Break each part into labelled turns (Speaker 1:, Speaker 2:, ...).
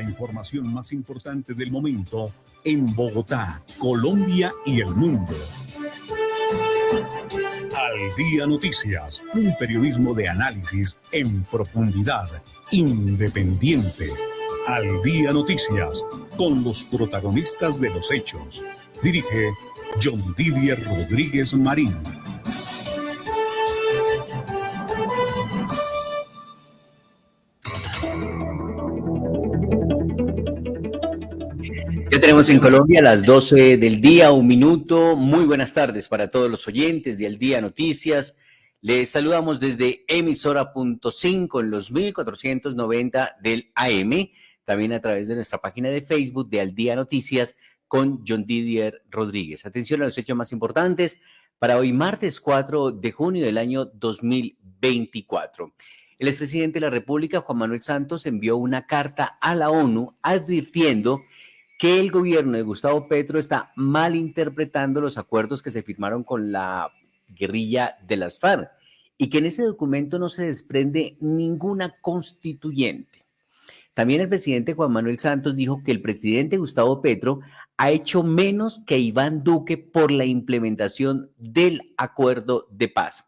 Speaker 1: información más importante del momento en Bogotá, Colombia y el mundo. Al Día Noticias, un periodismo de análisis en profundidad, independiente. Al Día Noticias, con los protagonistas de los hechos. Dirige John Didier Rodríguez Marín.
Speaker 2: Ya tenemos en Colombia las 12 del día, 1 minuto. Muy buenas tardes para todos los oyentes de Al Día Noticias. Les saludamos desde emisora.5 en los 1490 del AM, también a través de nuestra página de Facebook de Al Día Noticias con John Didier Rodríguez. Atención a los hechos más importantes para hoy, martes 4 de junio del año 2024. El expresidente de la República, Juan Manuel Santos, envió una carta a la ONU advirtiendo que el gobierno de Gustavo Petro está malinterpretando los acuerdos que se firmaron con la guerrilla de las FARC y que en ese documento no se desprende ninguna constituyente. También el presidente Juan Manuel Santos dijo que el presidente Gustavo Petro ha hecho menos que Iván Duque por la implementación del acuerdo de paz.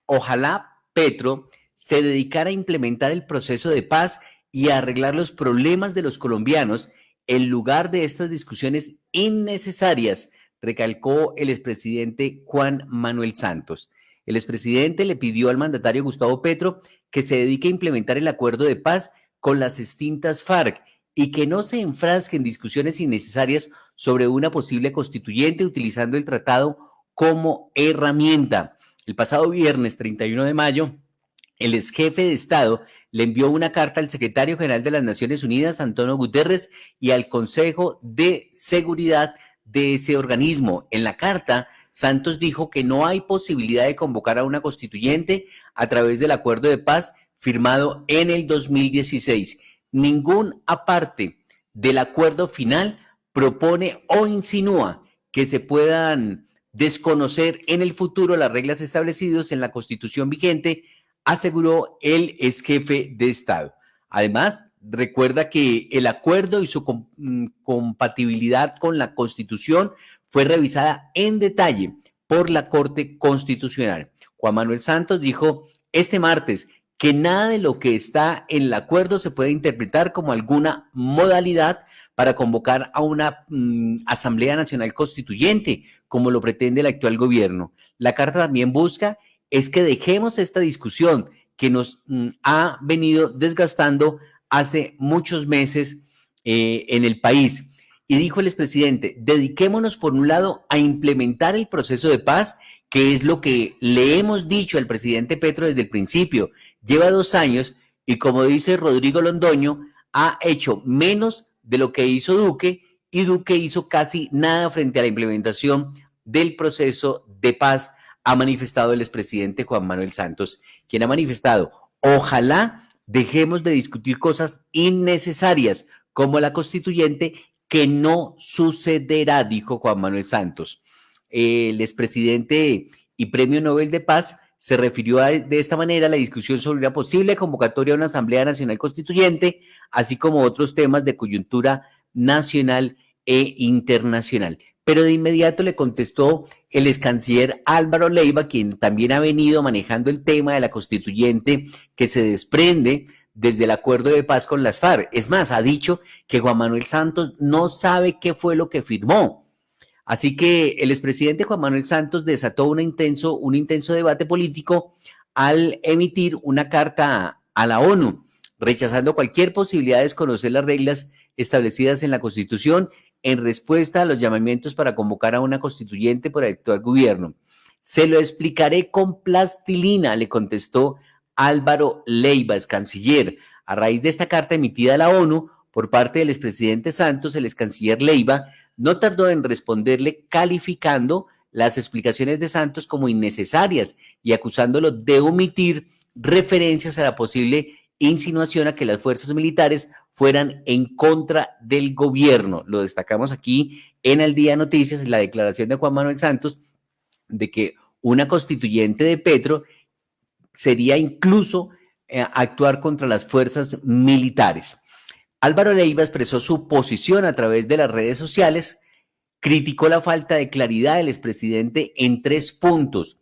Speaker 2: Ojalá Petro se dedicara a implementar el proceso de paz y a arreglar los problemas de los colombianos en lugar de estas discusiones innecesarias, recalcó el expresidente Juan Manuel Santos. El expresidente le pidió al mandatario Gustavo Petro que se dedique a implementar el acuerdo de paz con las extintas FARC y que no se enfrasque en discusiones innecesarias sobre una posible constituyente utilizando el tratado como herramienta. El pasado viernes 31 de mayo, el ex jefe de Estado le envió una carta al secretario general de las Naciones Unidas, Antonio Guterres, y al Consejo de Seguridad de ese organismo. En la carta, Santos dijo que no hay posibilidad de convocar a una constituyente a través del acuerdo de paz firmado en el 2016. Ningún aparte del acuerdo final propone o insinúa que se puedan desconocer en el futuro las reglas establecidas en la Constitución vigente, aseguró el ex jefe de Estado. Además, recuerda que el acuerdo y su compatibilidad con la Constitución fue revisada en detalle por la Corte Constitucional. Juan Manuel Santos dijo este martes que nada de lo que está en el acuerdo se puede interpretar como alguna modalidad para convocar a una Asamblea Nacional Constituyente, como lo pretende el actual gobierno. La carta también busca es que dejemos esta discusión que nos ha venido desgastando hace muchos meses en el país. Y dijo el expresidente, dediquémonos por un lado a implementar el proceso de paz, que es lo que le hemos dicho al presidente Petro desde el principio. Lleva 2 años y, como dice Rodrigo Londoño, ha hecho menos de lo que hizo Duque, y Duque hizo casi nada frente a la implementación del proceso de paz, ha manifestado el expresidente Juan Manuel Santos, quien ha manifestado, ojalá dejemos de discutir cosas innecesarias como la constituyente, que no sucederá, dijo Juan Manuel Santos. El expresidente y Premio Nobel de Paz se refirió de esta manera a la discusión sobre una posible convocatoria a una Asamblea Nacional Constituyente, así como otros temas de coyuntura nacional e internacional. Pero de inmediato le contestó el ex canciller Álvaro Leiva, quien también ha venido manejando el tema de la constituyente que se desprende desde el acuerdo de paz con las FARC. Es más, ha dicho que Juan Manuel Santos no sabe qué fue lo que firmó. Así que el expresidente Juan Manuel Santos desató un intenso debate político al emitir una carta a la ONU, rechazando cualquier posibilidad de desconocer las reglas establecidas en la Constitución en respuesta a los llamamientos para convocar a una constituyente por el actual gobierno. Se lo explicaré con plastilina, le contestó Álvaro Leiva, ex canciller. A raíz de esta carta emitida a la ONU por parte del expresidente Santos, el ex canciller Leiva no tardó en responderle calificando las explicaciones de Santos como innecesarias y acusándolo de omitir referencias a la posible insinuación a que las fuerzas militares fueran en contra del gobierno. Lo destacamos aquí en Al Día Noticias, la declaración de Juan Manuel Santos de que una constituyente de Petro sería incluso actuar contra las fuerzas militares. Álvaro Leiva expresó su posición a través de las redes sociales, criticó la falta de claridad del expresidente en 3 puntos,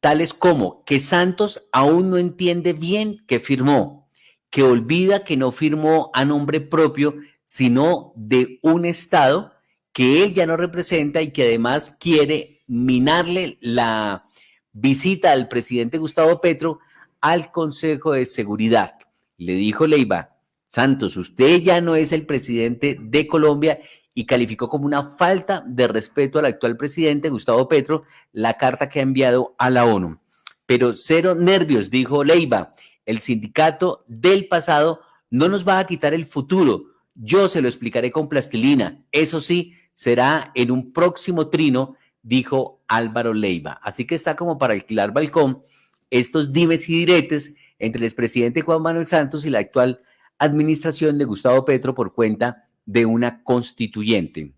Speaker 2: tales como que Santos aún no entiende bien qué firmó, que olvida que no firmó a nombre propio, sino de un Estado que él ya no representa y que además quiere minarle la visita al presidente Gustavo Petro al Consejo de Seguridad. Le dijo Leiva: Santos, usted ya no es el presidente de Colombia, y calificó como una falta de respeto al actual presidente Gustavo Petro la carta que ha enviado a la ONU. Pero cero nervios, dijo Leiva, el sindicato del pasado no nos va a quitar el futuro, yo se lo explicaré con plastilina, eso sí, será en un próximo trino, dijo Álvaro Leiva. Así que está como para alquilar balcón estos dimes y diretes entre el expresidente Juan Manuel Santos y la actual administración de Gustavo Petro por cuenta de una constituyente.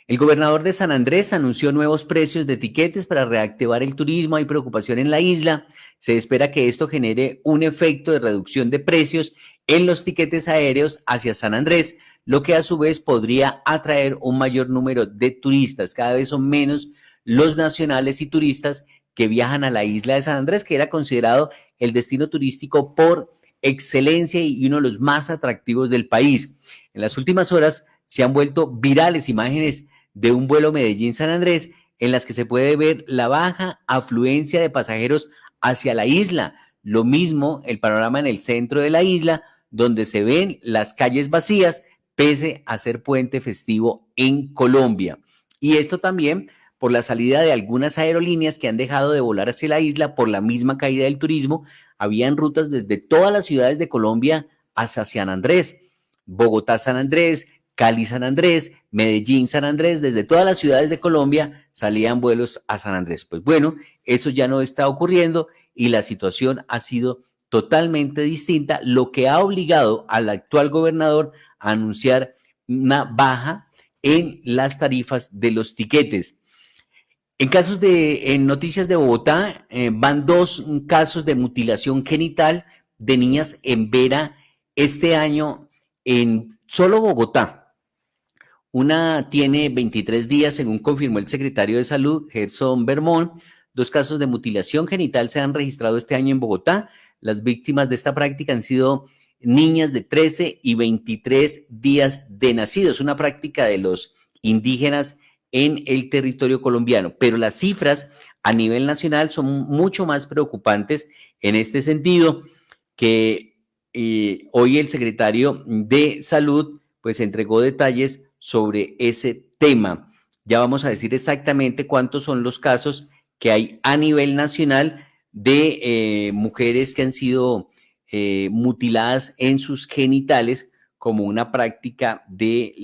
Speaker 2: El gobernador de San Andrés anunció nuevos precios de tiquetes para reactivar el turismo. Hay preocupación en la isla. Se espera que esto genere un efecto de reducción de precios en los tiquetes aéreos hacia San Andrés, lo que a su vez podría atraer un mayor número de turistas. Cada vez son menos los nacionales y turistas que viajan a la isla de San Andrés, que era considerado el destino turístico por excelencia y uno de los más atractivos del país. En las últimas horas se han vuelto virales imágenes de un vuelo Medellín-San Andrés en las que se puede ver la baja afluencia de pasajeros hacia la isla. Lo mismo el panorama en el centro de la isla, donde se ven las calles vacías, pese a ser puente festivo en Colombia. Y esto también por la salida de algunas aerolíneas que han dejado de volar hacia la isla por la misma caída del turismo. Habían rutas desde todas las ciudades de Colombia hacia San Andrés, Bogotá-San Andrés, Cali-San Andrés, Medellín-San Andrés, desde todas las ciudades de Colombia salían vuelos a San Andrés. Pues bueno, eso ya no está ocurriendo y la situación ha sido totalmente distinta, lo que ha obligado al actual gobernador a anunciar una baja en las tarifas de los tiquetes. En noticias de Bogotá, van 2 casos de mutilación genital de niñas en Vera este año en solo Bogotá. Una tiene 23 días, según confirmó el secretario de Salud, Gerson Bermón. 2 casos de mutilación genital se han registrado este año en Bogotá. Las víctimas de esta práctica han sido niñas de 13 y 23 días de nacidos, una práctica de los indígenas en el territorio colombiano, pero las cifras a nivel nacional son mucho más preocupantes en este sentido, que hoy el secretario de Salud pues entregó detalles sobre ese tema. Ya vamos a decir exactamente cuántos son los casos que hay a nivel nacional de mujeres que han sido mutiladas en sus genitales como una práctica de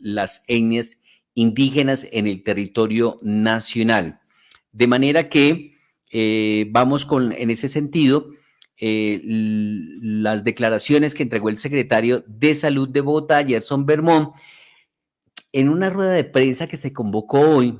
Speaker 2: las etnias indígenas en el territorio nacional. De manera que vamos en ese sentido, las declaraciones que entregó el secretario de Salud de Bogotá, Gerson Bermón, en una rueda de prensa que se convocó hoy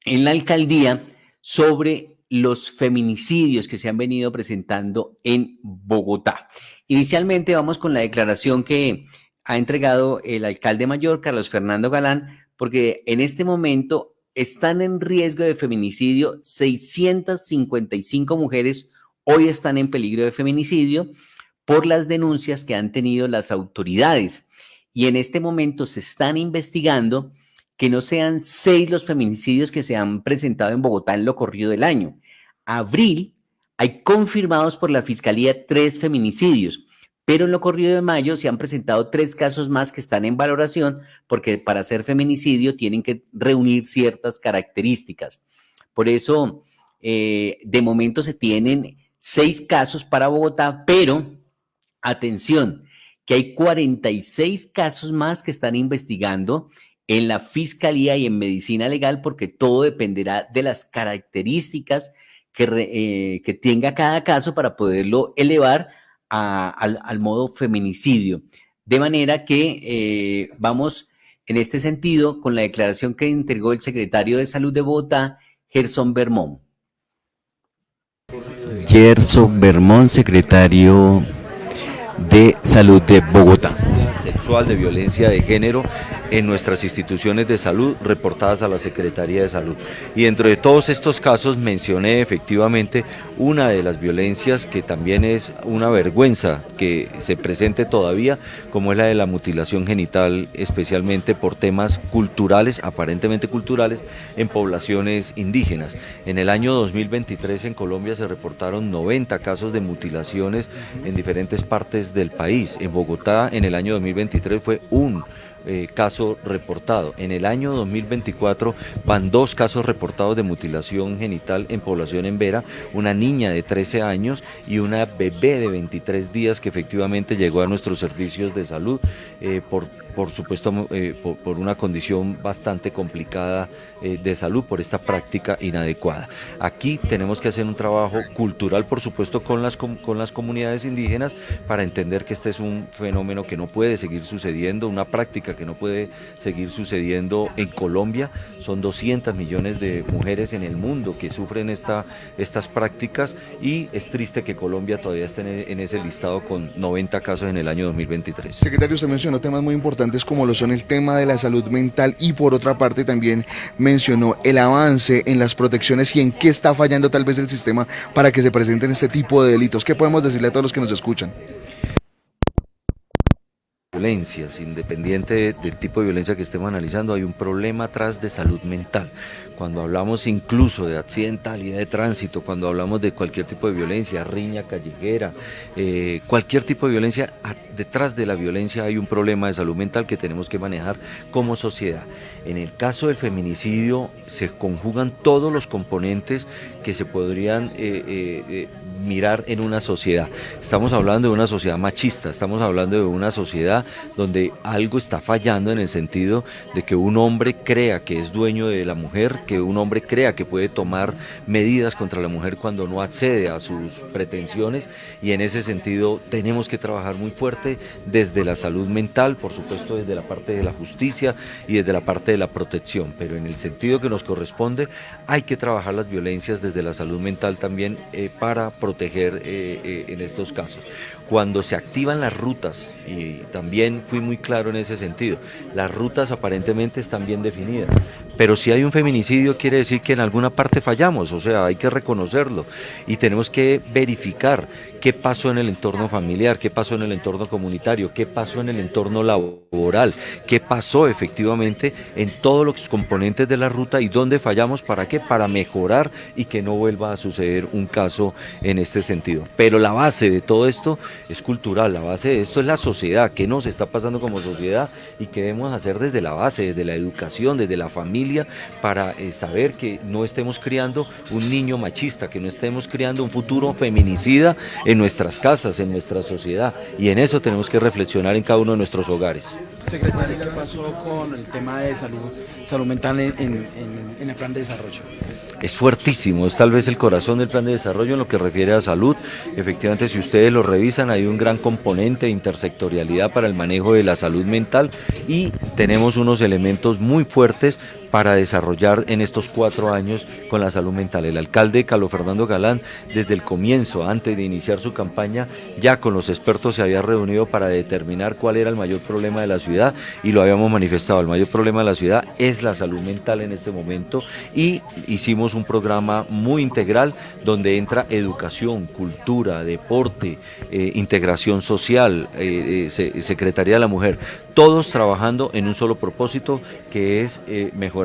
Speaker 2: en la alcaldía sobre los feminicidios que se han venido presentando en Bogotá. Inicialmente vamos con la declaración que ha entregado el alcalde mayor, Carlos Fernando Galán, porque en este momento están en riesgo de feminicidio 655 mujeres, hoy están en peligro de feminicidio por las denuncias que han tenido las autoridades. Y en este momento se están investigando que no sean 6 los feminicidios que se han presentado en Bogotá en lo corrido del año. Abril hay confirmados por la Fiscalía 3 feminicidios, pero en lo corrido de mayo se han presentado 3 casos más que están en valoración porque para ser feminicidio tienen que reunir ciertas características. Por eso, de momento se tienen 6 casos para Bogotá, pero atención, que hay 46 casos más que están investigando en la Fiscalía y en Medicina Legal, porque todo dependerá de las características que tenga cada caso para poderlo elevar al modo feminicidio. De manera que vamos en este sentido con la declaración que entregó el secretario de Salud de Bogotá, Gerson Bermón. Gerson Bermón, secretario de Salud de Bogotá.
Speaker 3: Sexual, de violencia de género en nuestras instituciones de salud reportadas a la Secretaría de Salud. Y dentro de todos estos casos mencioné efectivamente una de las violencias que también es una vergüenza que se presente todavía, como es la de la mutilación genital, especialmente por temas culturales, aparentemente culturales, en poblaciones indígenas. En el año 2023 en Colombia se reportaron 90 casos de mutilaciones en diferentes partes del país. En Bogotá en el año 2023 fue un caso reportado. En el año 2024 van 2 casos reportados de mutilación genital en población en Vera, una niña de 13 años y una bebé de 23 días que efectivamente llegó a nuestros servicios de salud por supuesto por una condición bastante complicada de salud por esta práctica inadecuada. Aquí tenemos que hacer un trabajo cultural, por supuesto, con las comunidades indígenas para entender que este es un fenómeno que no puede seguir sucediendo, una práctica que no puede seguir sucediendo en Colombia. Son 200 millones de mujeres en el mundo que sufren estas prácticas y es triste que Colombia todavía esté en ese listado con 90 casos en el año 2023.
Speaker 4: Secretario, usted mencionó temas muy importantes como lo son el tema de la salud mental y por otra parte también mencionó el avance en las protecciones y en qué está fallando tal vez el sistema para que se presenten este tipo de delitos. ¿Qué podemos decirle a todos los que nos escuchan?
Speaker 3: Violencias, independiente del tipo de violencia que estemos analizando, hay un problema atrás de salud mental. Cuando hablamos incluso de accidentalidad de tránsito, cuando hablamos de cualquier tipo de violencia, riña callejera, cualquier tipo de violencia, detrás de la violencia hay un problema de salud mental que tenemos que manejar como sociedad. En el caso del feminicidio se conjugan todos los componentes que se podrían mirar en una sociedad. Estamos hablando de una sociedad machista, estamos hablando de una sociedad donde algo está fallando en el sentido de que un hombre crea que es dueño de la mujer, que un hombre crea que puede tomar medidas contra la mujer cuando no accede a sus pretensiones, y en ese sentido tenemos que trabajar muy fuerte desde la salud mental, por supuesto desde la parte de la justicia y desde la parte de la protección, pero en el sentido que nos corresponde hay que trabajar las violencias desde la salud mental también para proteger en estos casos. Cuando se activan las rutas, y también fui muy claro en ese sentido, las rutas aparentemente están bien definidas, pero si hay un feminicidio quiere decir que en alguna parte fallamos, o sea, hay que reconocerlo y tenemos que verificar qué pasó en el entorno familiar, qué pasó en el entorno comunitario, qué pasó en el entorno laboral, qué pasó efectivamente en todos los componentes de la ruta y dónde fallamos, ¿para qué? Para mejorar y que no vuelva a suceder un caso en este sentido. Pero la base de todo esto es cultural, la base de esto es la sociedad, qué nos está pasando como sociedad y qué debemos hacer desde la base, desde la educación, desde la familia, para saber que no estemos criando un niño machista, que no estemos criando un futuro feminicida en nuestras casas, en nuestra sociedad, y en eso tenemos que reflexionar en cada uno de nuestros hogares.
Speaker 5: Secretario, ¿qué pasó con el tema de salud mental en el plan de desarrollo?
Speaker 3: Es fuertísimo, es tal vez el corazón del plan de desarrollo en lo que refiere a salud. Efectivamente, si ustedes lo revisan, hay un gran componente de intersectorialidad para el manejo de la salud mental y tenemos unos elementos muy fuertes para desarrollar en estos 4 años con la salud mental. El alcalde Carlos Fernando Galán, desde el comienzo, antes de iniciar su campaña, ya con los expertos se había reunido para determinar cuál era el mayor problema de la ciudad y lo habíamos manifestado. El mayor problema de la ciudad es la salud mental en este momento y hicimos un programa muy integral donde entra educación, cultura, deporte, integración social, Secretaría de la Mujer, todos trabajando en un solo propósito que es mejorar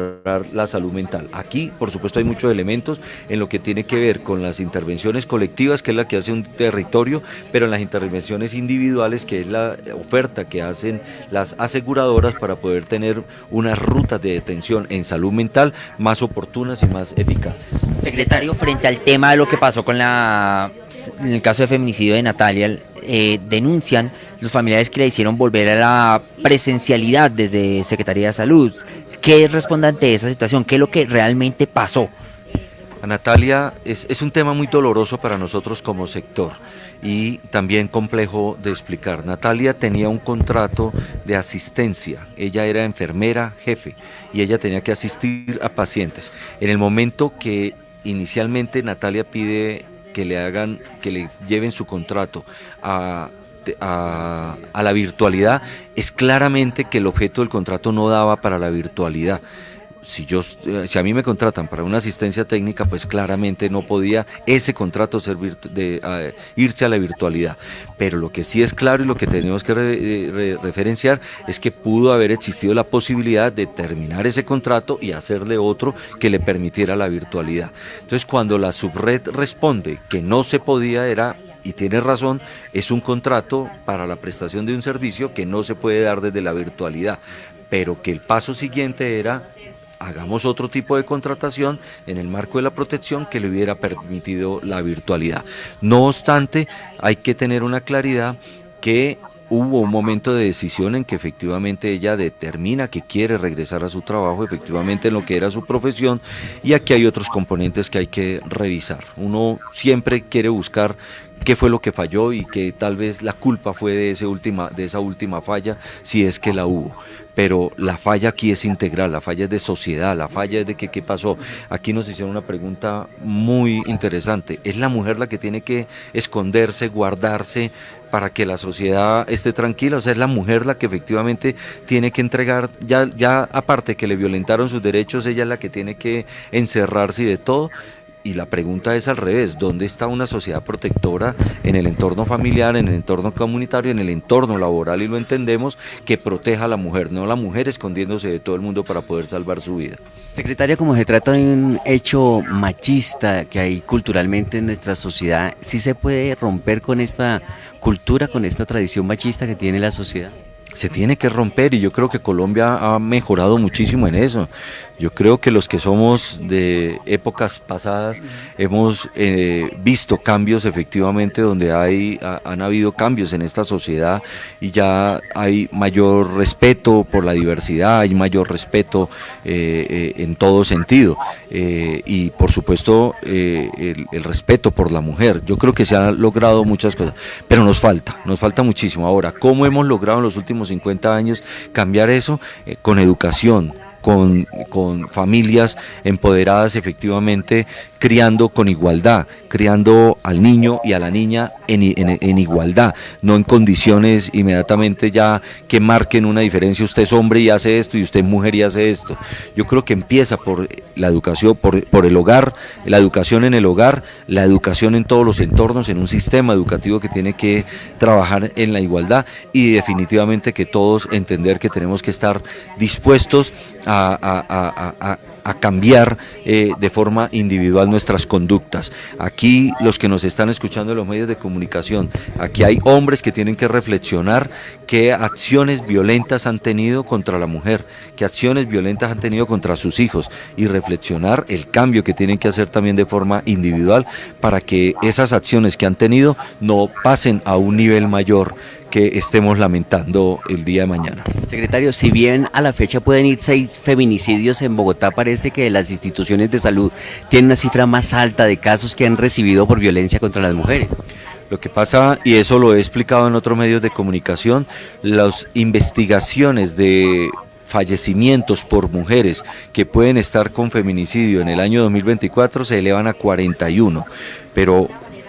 Speaker 3: la salud mental. Aquí, por supuesto, hay muchos elementos en lo que tiene que ver con las intervenciones colectivas, que es la que hace un territorio, pero en las intervenciones individuales, que es la oferta que hacen las aseguradoras para poder tener unas rutas de detención en salud mental más oportunas y más eficaces.
Speaker 6: Secretario, frente al tema de lo que pasó con en el caso de feminicidio de Natalia, denuncian los familiares que le hicieron volver a la presencialidad desde Secretaría de Salud. ¿Qué responde ante esa situación? ¿Qué es lo que realmente pasó?
Speaker 3: A Natalia es un tema muy doloroso para nosotros como sector y también complejo de explicar. Natalia tenía un contrato de asistencia, ella era enfermera jefe y ella tenía que asistir a pacientes. En el momento que inicialmente Natalia pide que le lleven su contrato a a la virtualidad, es claramente que el objeto del contrato no daba para la virtualidad. Si a mí me contratan para una asistencia técnica, pues claramente no podía ese contrato ser irse a la virtualidad. Pero lo que sí es claro y lo que tenemos que referenciar es que pudo haber existido la posibilidad de terminar ese contrato y hacerle otro que le permitiera la virtualidad. Entonces, cuando la subred responde que no se podía, y tiene razón, es un contrato para la prestación de un servicio que no se puede dar desde la virtualidad, pero que el paso siguiente era: hagamos otro tipo de contratación en el marco de la protección que le hubiera permitido la virtualidad. No obstante, hay que tener una claridad que hubo un momento de decisión en que efectivamente ella determina que quiere regresar a su trabajo, efectivamente en lo que era su profesión, y aquí hay otros componentes que hay que revisar. Uno siempre quiere buscar qué fue lo que falló y que tal vez la culpa fue de esa última falla, si es que la hubo. Pero la falla aquí es integral, la falla es de sociedad, la falla es de que qué pasó. Aquí nos hicieron una pregunta muy interesante: ¿es la mujer la que tiene que esconderse, guardarse para que la sociedad esté tranquila? O sea, es la mujer la que efectivamente tiene que entregar, ya aparte que le violentaron sus derechos, ella es la que tiene que encerrarse y de todo. Y la pregunta es al revés: ¿dónde está una sociedad protectora en el entorno familiar, en el entorno comunitario, en el entorno laboral, y lo entendemos, que proteja a la mujer, no la mujer escondiéndose de todo el mundo para poder salvar su vida?
Speaker 2: Secretaria, como se trata de un hecho machista que hay culturalmente en nuestra sociedad, ¿sí se puede romper con esta cultura, con esta tradición machista que tiene la sociedad?
Speaker 3: Se tiene que romper, y yo creo que Colombia ha mejorado muchísimo en eso. Yo creo que los que somos de épocas pasadas hemos visto cambios efectivamente, donde han habido cambios en esta sociedad, y ya hay mayor respeto por la diversidad, hay mayor respeto en todo sentido, y por supuesto el respeto por la mujer. Yo creo que se han logrado muchas cosas, pero nos falta muchísimo. Ahora, ¿cómo hemos logrado en los últimos 50 años cambiar eso? Con educación, con familias empoderadas, efectivamente, criando con igualdad, criando al niño y a la niña en igualdad, no en condiciones inmediatamente ya que marquen una diferencia: usted es hombre y hace esto, y usted es mujer y hace esto. Yo creo que empieza por la educación, por el hogar, la educación en el hogar, la educación en todos los entornos, en un sistema educativo que tiene que trabajar en la igualdad, y definitivamente que todos entender que tenemos que estar dispuestos a cambiar de forma individual nuestras conductas. Aquí los que nos están escuchando en los medios de comunicación, aquí hay hombres que tienen que reflexionar qué acciones violentas han tenido contra la mujer, qué acciones violentas han tenido contra sus hijos, y reflexionar el cambio que tienen que hacer también de forma individual para que esas acciones que han tenido no pasen a un nivel mayor que estemos lamentando el día de mañana.
Speaker 2: Secretario, si bien a la fecha pueden ir 6 feminicidios en Bogotá, parece que las instituciones de salud tienen una cifra más alta de casos que han recibido por violencia contra las mujeres.
Speaker 3: Lo que pasa, y eso lo he explicado en otros medios de comunicación, las investigaciones de fallecimientos por mujeres que pueden estar con feminicidio en el año 2024 se elevan a 41, pero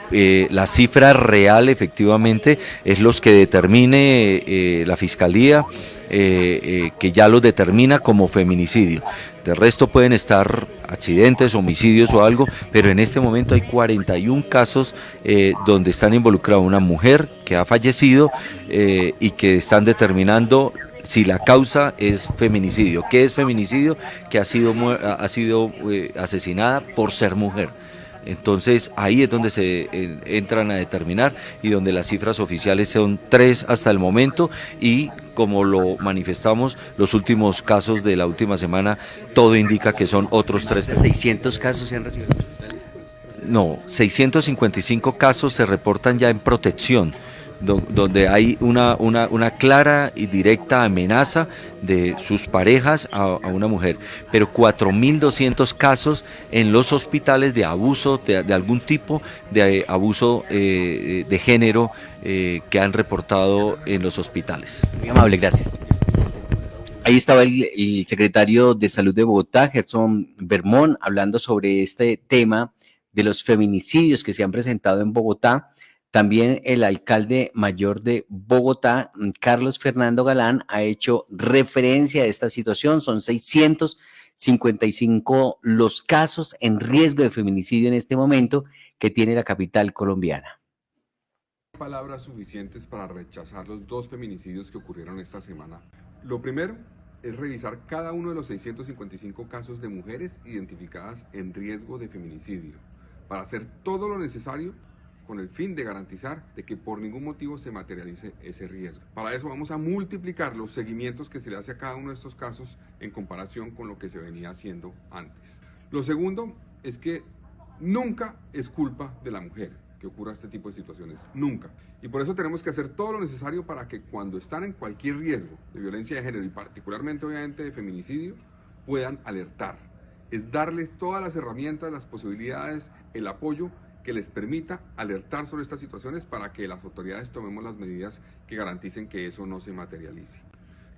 Speaker 3: la cifra real efectivamente es los que determine la Fiscalía, que ya los determina como feminicidio. De resto pueden estar accidentes, homicidios o algo, pero en este momento hay 41 casos donde están involucradas una mujer que ha fallecido, y que están determinando si la causa es feminicidio. ¿Qué es feminicidio? Que ha sido asesinada por ser mujer. Entonces ahí es donde se entran a determinar, y donde las cifras oficiales son 3 hasta el momento, y como lo manifestamos, los últimos casos de la última semana, todo indica que son otros 3.
Speaker 2: 600 casos se han recibido.
Speaker 3: No, 655 casos se reportan ya en protección, donde hay una clara y directa amenaza de sus parejas a una mujer, pero 4.200 casos en los hospitales de abuso, de algún tipo de abuso de género, que han reportado en los hospitales.
Speaker 2: Muy amable, gracias. Ahí estaba el secretario de Salud de Bogotá, Gerson Bermón, hablando sobre este tema de los feminicidios que se han presentado en Bogotá. También el alcalde mayor de Bogotá, Carlos Fernando Galán, ha hecho referencia a esta situación. Son 655 los casos en riesgo de feminicidio en este momento que tiene la capital colombiana.
Speaker 7: Palabras suficientes para rechazar los 2 feminicidios que ocurrieron esta semana. Lo primero es revisar cada uno de los 655 casos de mujeres identificadas en riesgo de feminicidio, para hacer todo lo necesario con el fin de garantizar de que por ningún motivo se materialice ese riesgo. Para eso vamos a multiplicar los seguimientos que se le hace a cada uno de estos casos en comparación con lo que se venía haciendo antes. Lo segundo es que nunca es culpa de la mujer que ocurra este tipo de situaciones, nunca. Y por eso tenemos que hacer todo lo necesario para que cuando están en cualquier riesgo de violencia de género y particularmente obviamente de feminicidio, puedan alertar. Es darles todas las herramientas, las posibilidades, el apoyo que les permita alertar sobre estas situaciones para que las autoridades tomemos las medidas que garanticen que eso no se materialice.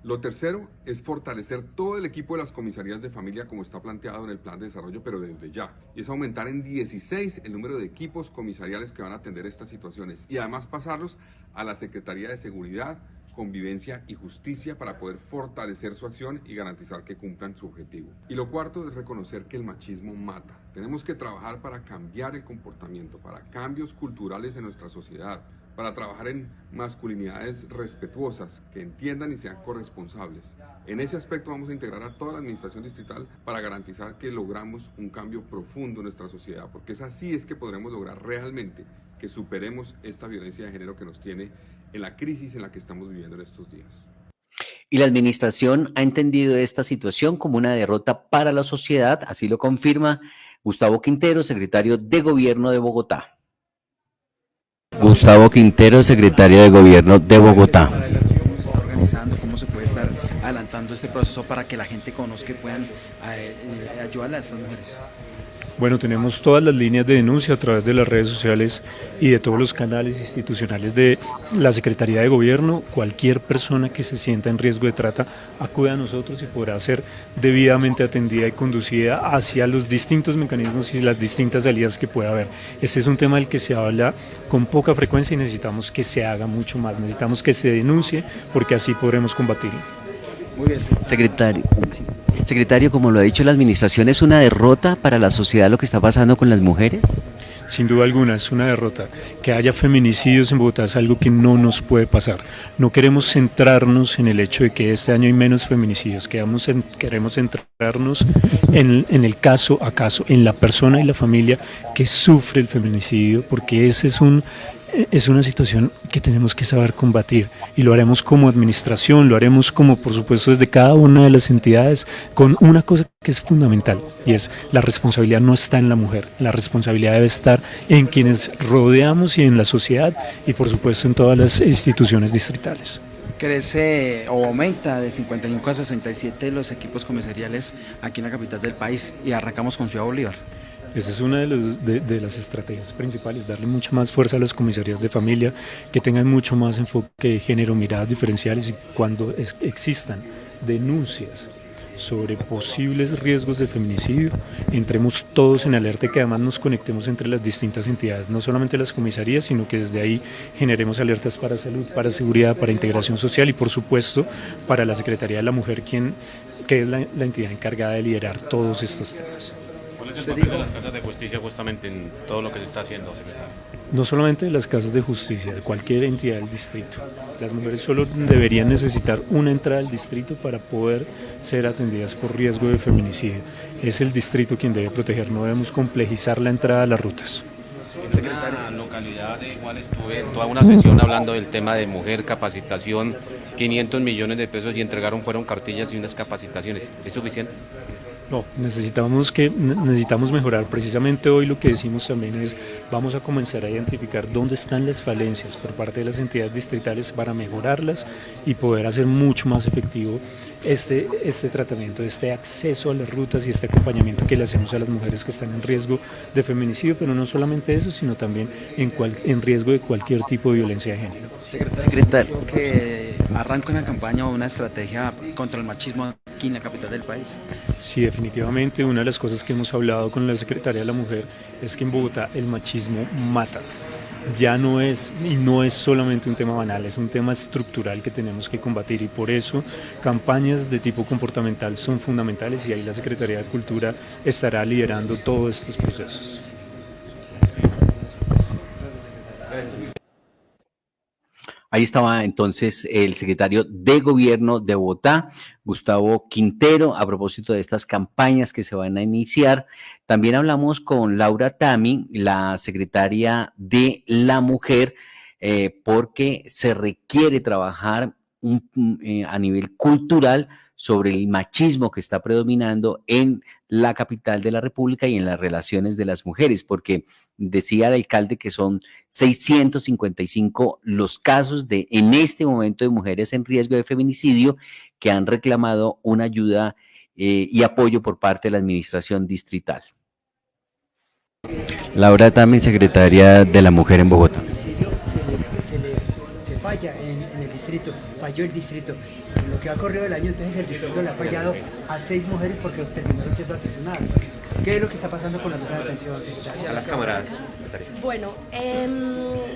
Speaker 7: Lo tercero es fortalecer todo el equipo de las comisarías de familia como está planteado en el plan de desarrollo, pero desde ya. Y es aumentar en 16 el número de equipos comisariales que van a atender estas situaciones y además pasarlos a la Secretaría de Seguridad, Convivencia y Justicia para poder fortalecer su acción y garantizar que cumplan su objetivo. Y lo cuarto es reconocer que el machismo mata. Tenemos que trabajar para cambiar el comportamiento, para cambios culturales en nuestra sociedad, para trabajar en masculinidades respetuosas, que entiendan y sean corresponsables. En ese aspecto vamos a integrar a toda la administración distrital para garantizar que logramos un cambio profundo en nuestra sociedad, porque es así es que podremos lograr realmente que superemos esta violencia de género que nos tiene en la crisis en la que estamos viviendo en estos días.
Speaker 2: Y la administración ha entendido esta situación como una derrota para la sociedad, así lo confirma Gustavo Quintero, secretario de Gobierno de Bogotá. Gustavo Quintero, secretario de Gobierno de Bogotá.
Speaker 5: ¿Cómo se está organizando? ¿Cómo se puede estar adelantando este proceso para que la gente conozca y puedan ayudar a estas mujeres?
Speaker 8: Bueno, tenemos todas las líneas de denuncia a través de las redes sociales y de todos los canales institucionales de la Secretaría de Gobierno. Cualquier persona que se sienta en riesgo de trata acude a nosotros y podrá ser debidamente atendida y conducida hacia los distintos mecanismos y las distintas salidas que pueda haber. Este es un tema del que se habla con poca frecuencia y necesitamos que se haga mucho más, necesitamos que se denuncie porque así podremos combatirlo.
Speaker 5: Muy bien,
Speaker 2: Secretario, como lo ha dicho la administración, ¿es una derrota para la sociedad lo que está pasando con las mujeres?
Speaker 8: Sin duda alguna, es una derrota. Que haya feminicidios en Bogotá es algo que no nos puede pasar. No queremos centrarnos en el hecho de que este año hay menos feminicidios, queremos centrarnos en el caso a caso, en la persona y la familia que sufre el feminicidio, porque ese es una situación que tenemos que saber combatir y lo haremos como administración, lo haremos como por supuesto desde cada una de las entidades con una cosa que es fundamental y es la responsabilidad no está en la mujer, la responsabilidad debe estar en quienes rodeamos y en la sociedad y por supuesto en todas las instituciones distritales.
Speaker 5: Crece o aumenta de 55 a 67 los equipos comisariales aquí en la capital del país y arrancamos con Ciudad Bolívar.
Speaker 8: Esa es una de las estrategias principales, darle mucha más fuerza a las comisarías de familia, que tengan mucho más enfoque de género, miradas diferenciales y cuando existan denuncias sobre posibles riesgos de feminicidio, entremos todos en alerta y que además nos conectemos entre las distintas entidades, no solamente las comisarías, sino que desde ahí generemos alertas para salud, para seguridad, para integración social y por supuesto para la Secretaría de la Mujer, que es la entidad encargada de liderar todos estos temas.
Speaker 9: ¿Cuál es el papel de las casas de justicia justamente en todo lo que se está haciendo, secretario?
Speaker 8: No solamente de las casas de justicia, de cualquier entidad del distrito. Las mujeres solo deberían necesitar una entrada al distrito para poder ser atendidas por riesgo de feminicidio. Es el distrito quien debe proteger, no debemos complejizar la entrada a las rutas.
Speaker 9: En una localidad igual estuve en toda una sesión hablando del tema de mujer, capacitación, 500 millones de pesos y entregaron fueron cartillas y unas capacitaciones. ¿Es suficiente?
Speaker 8: No, necesitamos mejorar. Precisamente hoy lo que decimos también es, vamos a comenzar a identificar dónde están las falencias por parte de las entidades distritales para mejorarlas y poder hacer mucho más efectivo este tratamiento, este acceso a las rutas y este acompañamiento que le hacemos a las mujeres que están en riesgo de feminicidio, pero no solamente eso, sino también en riesgo de cualquier tipo de violencia de género.
Speaker 5: Secretario, que arranca una campaña o una estrategia contra el machismo aquí en la capital del país.
Speaker 8: Sí, definitivamente una de las cosas que hemos hablado con la Secretaría de la Mujer es que en Bogotá el machismo mata. ya no es, y no es solamente un tema banal, es un tema estructural que tenemos que combatir, y por eso campañas de tipo comportamental son fundamentales, y ahí la Secretaría de Cultura estará liderando todos estos procesos.
Speaker 2: Ahí estaba entonces el secretario de Gobierno de Bogotá, Gustavo Quintero, a propósito de estas campañas que se van a iniciar. También hablamos con Laura Tami, la secretaria de la Mujer, porque se requiere trabajar a nivel cultural sobre el machismo que está predominando en la capital de la República y en las relaciones de las mujeres, porque decía el alcalde que son 655 los casos en este momento de mujeres en riesgo de feminicidio que han reclamado una ayuda y apoyo por parte de la administración distrital. Laura también, secretaria de la Mujer en Bogotá.
Speaker 10: Se falla en el distrito, falló el distrito. En lo que ha corrido el año, entonces el distrito le ha fallado a 6 mujeres porque terminaron siendo asesinadas. ¿Qué es lo que está pasando con la ruta de atención, secretaria?
Speaker 9: A las cámaras, secretaria.
Speaker 11: Bueno,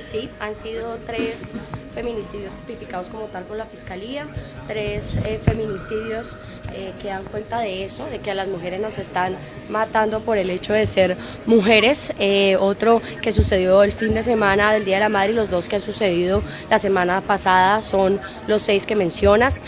Speaker 11: sí, han sido 3 feminicidios tipificados como tal por la Fiscalía, 3 feminicidios que dan cuenta de eso, de que a las mujeres nos están matando por el hecho de ser mujeres. Otro que sucedió el fin de semana del Día de la Madre, y los 2 que han sucedido la semana pasada son los 6 que mencionas.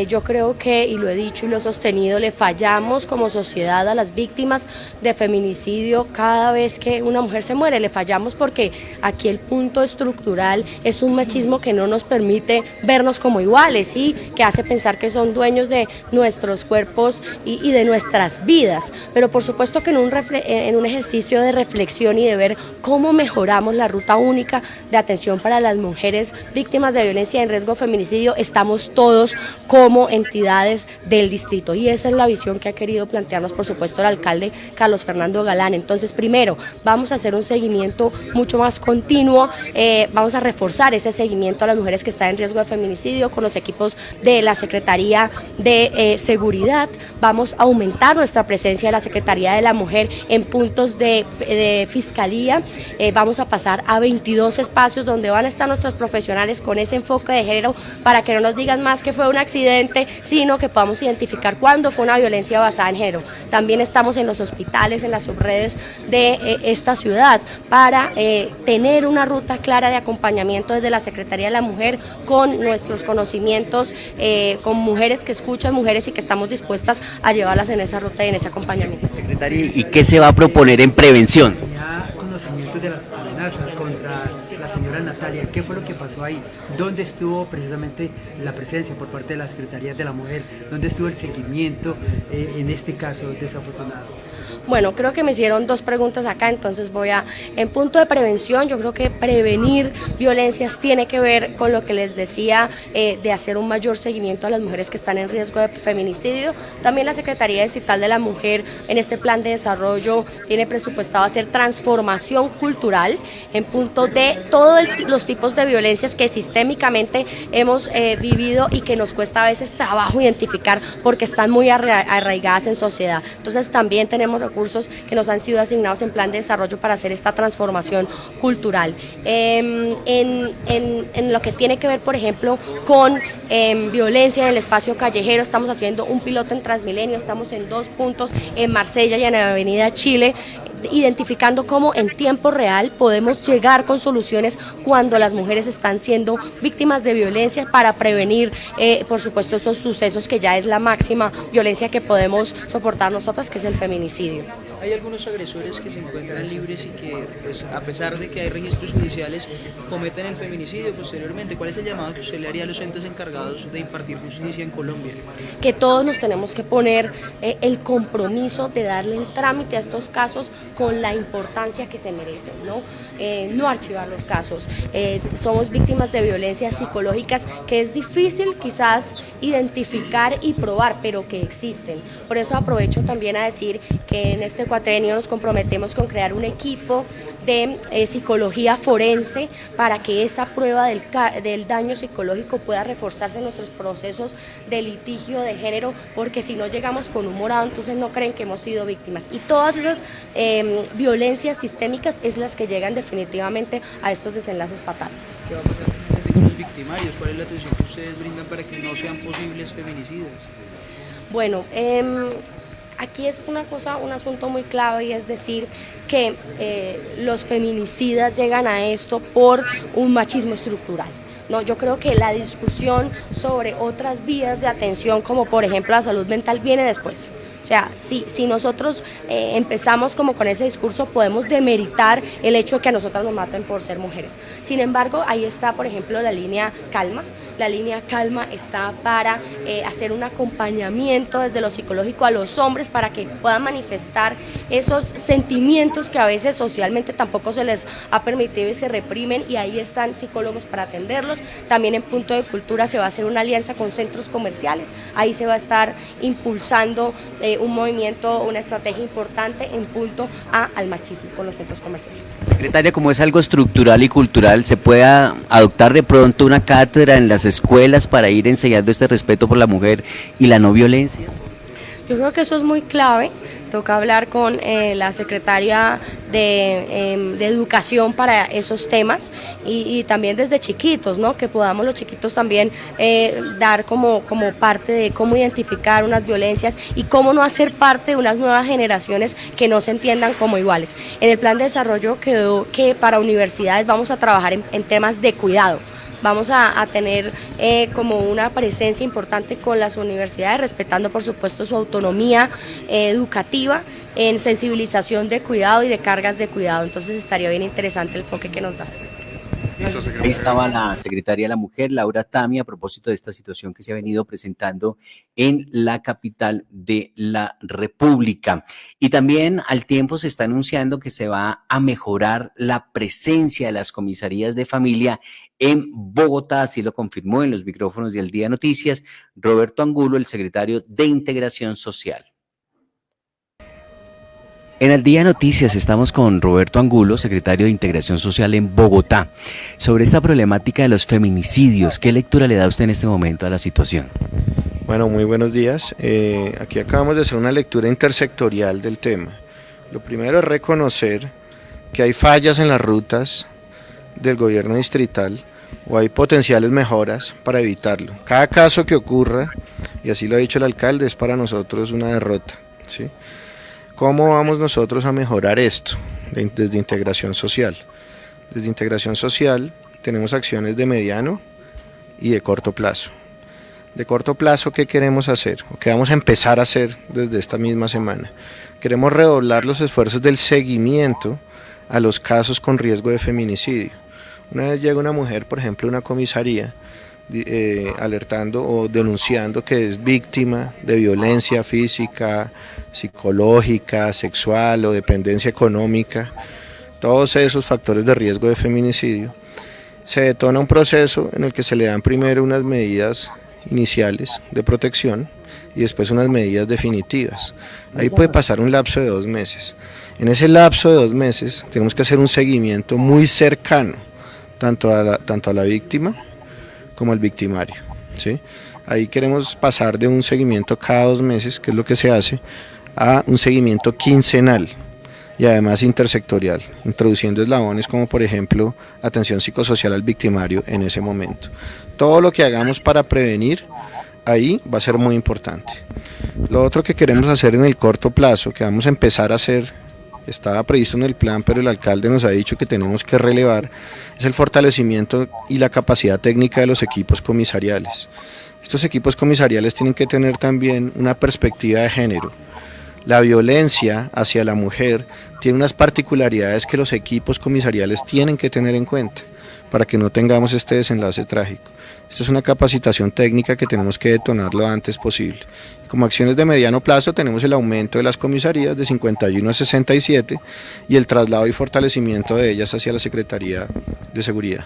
Speaker 11: Yo creo que, y lo he dicho y lo he sostenido, le fallamos como sociedad a las víctimas de feminicidio. Cada vez que una mujer se muere le fallamos, porque aquí el punto estructural es un machismo que no nos permite vernos como iguales y que hace pensar que son dueños de nuestros cuerpos y de nuestras vidas. Pero por supuesto que en un ejercicio de reflexión y de ver cómo mejoramos la ruta única de atención para las mujeres víctimas de violencia en riesgo de feminicidio, estamos todos como entidades del distrito, y esa es la visión que ha querido plantearnos por supuesto el alcalde Carlos Fernando Galán. Entonces, primero, vamos a hacer un seguimiento mucho más continuo, vamos a reforzar ese seguimiento a las mujeres que están en riesgo de feminicidio con los equipos de la Secretaría de Seguridad. Vamos a aumentar nuestra presencia de la Secretaría de la Mujer en puntos de Fiscalía. Vamos a pasar a 22 espacios donde van a estar nuestros profesionales con ese enfoque de género, para que no nos digan más que fue un accidente, sino que podamos identificar cuándo fue una violencia basada en género. También estamos en los hospitales, en las subredes de esta ciudad, para tener una ruta clara de acompañamiento desde la Secretaría de la Mujer, con nuestros conocimientos, con mujeres que escuchan mujeres y que estamos dispuestas a llevarlas en esa ruta y en ese acompañamiento.
Speaker 2: Secretaria, ¿y qué se va a proponer en prevención?
Speaker 10: Ya conocimientos de las amenazas contra la señora Natalia, ¿qué fue lo que pasó ahí? ¿Dónde estuvo precisamente la presencia por parte de la Secretaría de la Mujer? ¿Dónde estuvo el seguimiento en este caso desafortunado?
Speaker 11: Bueno, creo que me hicieron 2 preguntas acá, entonces en punto de prevención, yo creo que prevenir violencias tiene que ver con lo que les decía, de hacer un mayor seguimiento a las mujeres que están en riesgo de feminicidio. También la Secretaría Distrital de la Mujer, en este plan de desarrollo, tiene presupuestado hacer transformación cultural en punto de todos los tipos de violencias que sistémicamente hemos vivido y que nos cuesta a veces trabajo identificar porque están muy arraigadas en sociedad. Entonces también tenemos recursos que nos han sido asignados en plan de desarrollo para hacer esta transformación cultural. En lo que tiene que ver, por ejemplo, con violencia en el espacio callejero, estamos haciendo un piloto en Transmilenio, estamos en 2 puntos, en Marsella y en la Avenida Chile, identificando cómo en tiempo real podemos llegar con soluciones cuando las mujeres están siendo víctimas de violencia, para prevenir, por supuesto, estos sucesos que ya es la máxima violencia que podemos soportar nosotras, que es el feminicidio.
Speaker 12: Hay algunos agresores que se encuentran libres y que, pues, a pesar de que hay registros judiciales, cometen el feminicidio posteriormente. ¿Cuál es el llamado que usted le haría a los entes encargados de impartir justicia en Colombia?
Speaker 11: Que todos nos tenemos que poner el compromiso de darle el trámite a estos casos con la importancia que se merecen, ¿no? No archivar los casos. Somos víctimas de violencias psicológicas que es difícil quizás identificar y probar, pero que existen. Por eso aprovecho también a decir que en este cuatrenio nos comprometemos con crear un equipo de psicología forense para que esa prueba del daño psicológico pueda reforzarse en nuestros procesos de litigio de género, porque si no llegamos con un morado, entonces no creen que hemos sido víctimas. Y todas esas violencias sistémicas es las que llegan definitivamente a estos desenlaces fatales.
Speaker 12: ¿Qué va a pasar finalmente con los victimarios? ¿Cuál es la atención que ustedes brindan para que no sean posibles feminicidas?
Speaker 11: Bueno, aquí es un asunto muy clave, y es decir que los feminicidas llegan a esto por un machismo estructural. No, yo creo que la discusión sobre otras vías de atención, como por ejemplo la salud mental, viene después. O sea, si nosotros empezamos como con ese discurso, podemos demeritar el hecho de que a nosotras nos maten por ser mujeres. Sin embargo, ahí está, por ejemplo, la línea Calma. La línea Calma está para hacer un acompañamiento desde lo psicológico a los hombres para que puedan manifestar esos sentimientos que a veces socialmente tampoco se les ha permitido y se reprimen, y ahí están psicólogos para atenderlos. También en Punto de Cultura se va a hacer una alianza con centros comerciales, ahí se va a estar impulsando un movimiento, una estrategia importante en punto al machismo con los centros comerciales.
Speaker 2: Secretaria, como es algo estructural y cultural, ¿se puede adoptar de pronto una cátedra en las escuelas para ir enseñando este respeto por la mujer y la no violencia?
Speaker 11: Yo creo que eso es muy clave. Toca hablar con la secretaria de Educación para esos temas, y también desde chiquitos, ¿no? Que podamos los chiquitos también dar como parte de cómo identificar unas violencias y cómo no hacer parte de unas nuevas generaciones que no se entiendan como iguales. En el plan de desarrollo quedó que para universidades vamos a trabajar en temas de cuidado. Vamos a tener como una presencia importante con las universidades, respetando por supuesto su autonomía educativa, en sensibilización de cuidado y de cargas de cuidado. Entonces estaría bien interesante el enfoque que nos das.
Speaker 2: Ahí estaba la secretaria de la Mujer, Laura Tami, a propósito de esta situación que se ha venido presentando en la capital de la República. Y también al tiempo se está anunciando que se va a mejorar la presencia de las comisarías de familia en Bogotá, así lo confirmó en los micrófonos de Al Día Noticias Roberto Angulo, el secretario de Integración Social. En Al Día Noticias estamos con Roberto Angulo, secretario de Integración Social en Bogotá, sobre esta problemática de los feminicidios. ¿Qué lectura le da usted en este momento a la situación?
Speaker 13: Bueno, muy buenos días. Aquí acabamos de hacer una lectura intersectorial del tema. Lo primero es reconocer que hay fallas en las rutas del gobierno distrital, o hay potenciales mejoras para evitarlo. Cada caso que ocurra, y así lo ha dicho el alcalde, es para nosotros una derrota, ¿sí? ¿Cómo vamos nosotros a mejorar esto desde Integración Social? Desde Integración Social tenemos acciones de mediano y de corto plazo. De corto plazo, ¿qué queremos hacer? ¿O qué vamos a empezar a hacer desde esta misma semana? Queremos redoblar los esfuerzos del seguimiento a los casos con riesgo de feminicidio. Una vez llega una mujer, por ejemplo, a una comisaría, alertando o denunciando que es víctima de violencia física, psicológica, sexual o dependencia económica, todos esos factores de riesgo de feminicidio, se detona un proceso en el que se le dan primero unas medidas iniciales de protección y después unas medidas definitivas. Ahí puede pasar un lapso de 2 meses. En ese lapso de 2 meses tenemos que hacer un seguimiento muy cercano, tanto a la víctima como al victimario, ¿sí? Ahí queremos pasar de un seguimiento cada 2 meses, que es lo que se hace, a un seguimiento quincenal y además intersectorial, introduciendo eslabones como por ejemplo atención psicosocial al victimario en ese momento. Todo lo que hagamos para prevenir ahí va a ser muy importante. Lo otro que queremos hacer en el corto plazo, que vamos a empezar a hacer, estaba previsto en el plan, pero el alcalde nos ha dicho que tenemos que relevar, es el fortalecimiento y la capacidad técnica de los equipos comisariales. Estos equipos comisariales tienen que tener también una perspectiva de género. La violencia hacia la mujer tiene unas particularidades que los equipos comisariales tienen que tener en cuenta para que no tengamos este desenlace trágico. Esta es una capacitación técnica que tenemos que detonar lo antes posible. Como acciones de mediano plazo tenemos el aumento de las comisarías de 51 a 67 y el traslado y fortalecimiento de ellas hacia la Secretaría de Seguridad.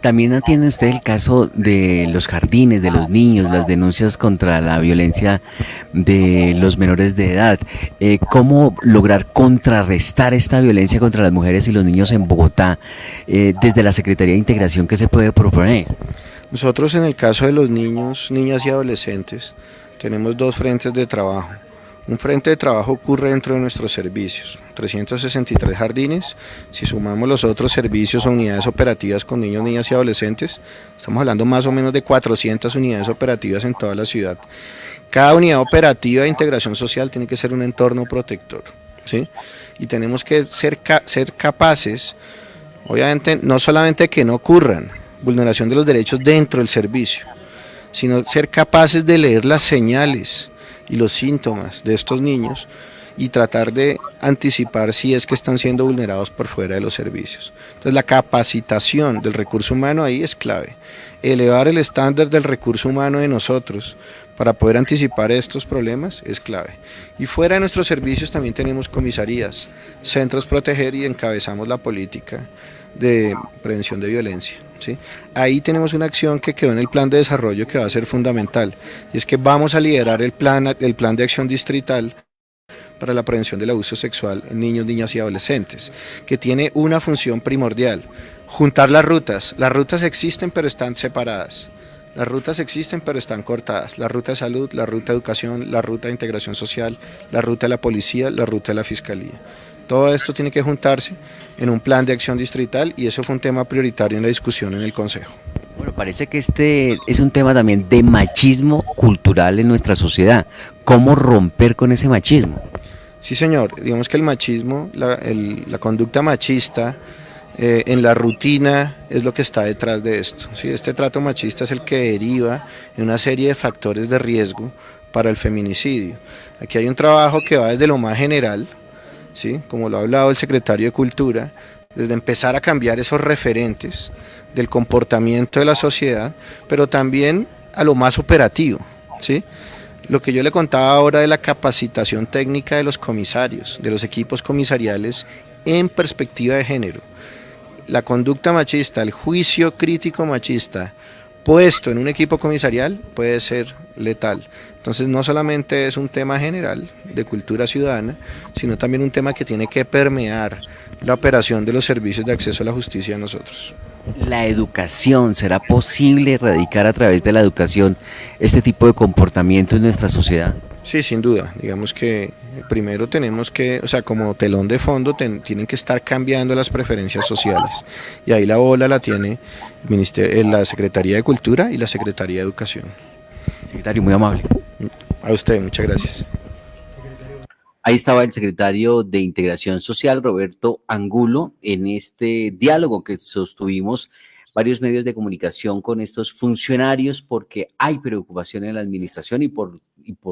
Speaker 2: También atiende usted el caso de los jardines, de los niños, las denuncias contra la violencia de los menores de edad. ¿Cómo lograr contrarrestar esta violencia contra las mujeres y los niños en Bogotá desde la Secretaría de Integración? ¿Qué se puede proponer?
Speaker 13: Nosotros en el caso de los niños, niñas y adolescentes tenemos dos frentes de trabajo. Un frente de trabajo ocurre dentro de nuestros servicios, 363 jardines. Si sumamos los otros servicios o unidades operativas con niños, niñas y adolescentes, estamos hablando más o menos de 400 unidades operativas en toda la ciudad. Cada unidad operativa de integración social tiene que ser un entorno protector, ¿sí? Y tenemos que ser capaces, obviamente, no solamente que no ocurran vulneración de los derechos dentro del servicio, sino ser capaces de leer las señales y los síntomas de estos niños y tratar de anticipar si es que están siendo vulnerados por fuera de los servicios. Entonces la capacitación del recurso humano ahí es clave, elevar el estándar del recurso humano de nosotros para poder anticipar estos problemas es clave. Y fuera de nuestros servicios también tenemos comisarías, centros proteger y encabezamos la política de prevención de violencia, ¿sí? Ahí tenemos una acción que quedó en el plan de desarrollo que va a ser fundamental, y es que vamos a liderar el plan de acción distrital para la prevención del abuso sexual en niños, niñas y adolescentes, que tiene una función primordial: juntar las rutas. Las rutas existen pero están separadas, las rutas existen pero están cortadas: la ruta de salud, la ruta de educación, la ruta de integración social, la ruta de la policía, la ruta de la fiscalía. Todo esto tiene que juntarse en un plan de acción distrital y eso fue un tema prioritario en la discusión en el Consejo.
Speaker 2: Bueno, parece que este es un tema también de machismo cultural en nuestra sociedad. ¿Cómo romper con ese machismo?
Speaker 13: Sí, señor. Digamos que el machismo, la conducta machista en la rutina es lo que está detrás de esto, ¿sí? Este trato machista es el que deriva en una serie de factores de riesgo para el feminicidio. Aquí hay un trabajo que va desde lo más general, ¿sí? Como lo ha hablado el secretario de Cultura, desde empezar a cambiar esos referentes del comportamiento de la sociedad, pero también a lo más operativo, ¿sí? Lo que yo le contaba ahora de la capacitación técnica de los comisarios, de los equipos comisariales en perspectiva de género. La conducta machista, el juicio crítico machista puesto en un equipo comisarial puede ser letal. Entonces no solamente es un tema general de cultura ciudadana, sino también un tema que tiene que permear la operación de los servicios de acceso a la justicia de nosotros.
Speaker 2: La educación, ¿será posible erradicar a través de la educación este tipo de comportamiento en nuestra sociedad?
Speaker 13: Sí, sin duda. Digamos que primero tenemos que, o sea, como telón de fondo tienen que estar cambiando las preferencias sociales. Y ahí la bola la tiene la Secretaría de Cultura y la Secretaría de Educación.
Speaker 2: Secretario, muy amable.
Speaker 13: A usted, muchas gracias.
Speaker 2: Ahí estaba el secretario de Integración Social, Roberto Angulo, en este diálogo que sostuvimos varios medios de comunicación con estos funcionarios, porque hay preocupación en la administración y por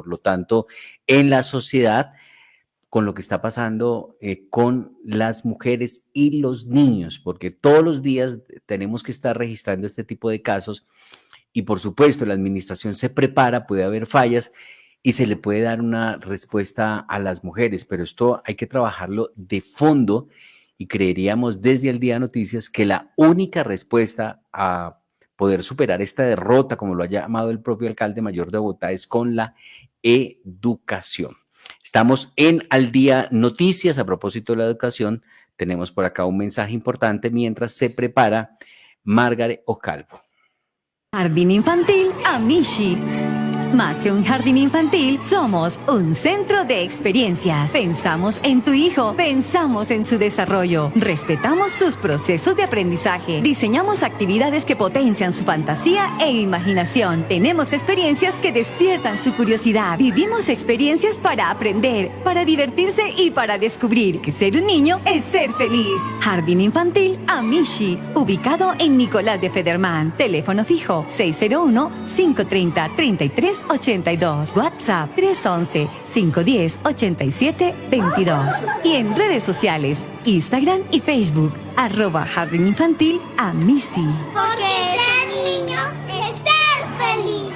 Speaker 2: lo tanto en la sociedad con lo que está pasando con las mujeres y los niños, porque todos los días tenemos que estar registrando este tipo de casos y por supuesto la administración se prepara, puede haber fallas y se le puede dar una respuesta a las mujeres, pero esto hay que trabajarlo de fondo. Y creeríamos desde el Día Noticias que la única respuesta a poder superar esta derrota, como lo ha llamado el propio alcalde mayor de Bogotá, es con la educación. Estamos en Al Día Noticias. A propósito de la educación, tenemos por acá un mensaje importante mientras se prepara Margaret Ocalvo.
Speaker 14: Jardín Infantil Amishi. Más que un jardín infantil, somos un centro de experiencias. Pensamos en tu hijo, pensamos en su desarrollo, respetamos sus procesos de aprendizaje, diseñamos actividades que potencian su fantasía e imaginación. Tenemos experiencias que despiertan su curiosidad. Vivimos experiencias para aprender, para divertirse y para descubrir que ser un niño es ser feliz. Jardín Infantil Amishi, ubicado en Nicolás de Federman. Teléfono fijo 601-530-3382. WhatsApp 311-510-8722. Y en redes sociales, Instagram y Facebook, @Jardín Infantil Amishi.
Speaker 15: Porque ser niño es ser feliz.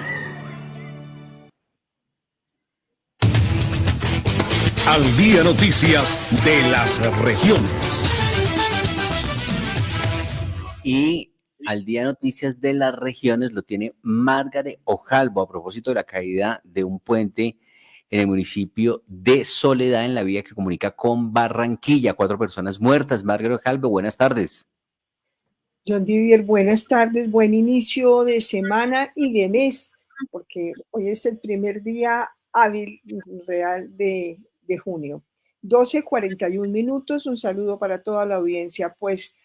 Speaker 1: Al Día Noticias de las regiones.
Speaker 2: Y al día noticias de las regiones lo tiene Margaret Ojalvo a propósito de la caída de un puente en el municipio de Soledad en la vía que comunica con Barranquilla. 4 personas muertas. Margaret Ojalvo, buenas tardes.
Speaker 16: John Didier, buenas tardes, buen inicio de semana y de mes, porque hoy es el primer día hábil real de junio. 12:41 minutos, un saludo para toda la audiencia. Pues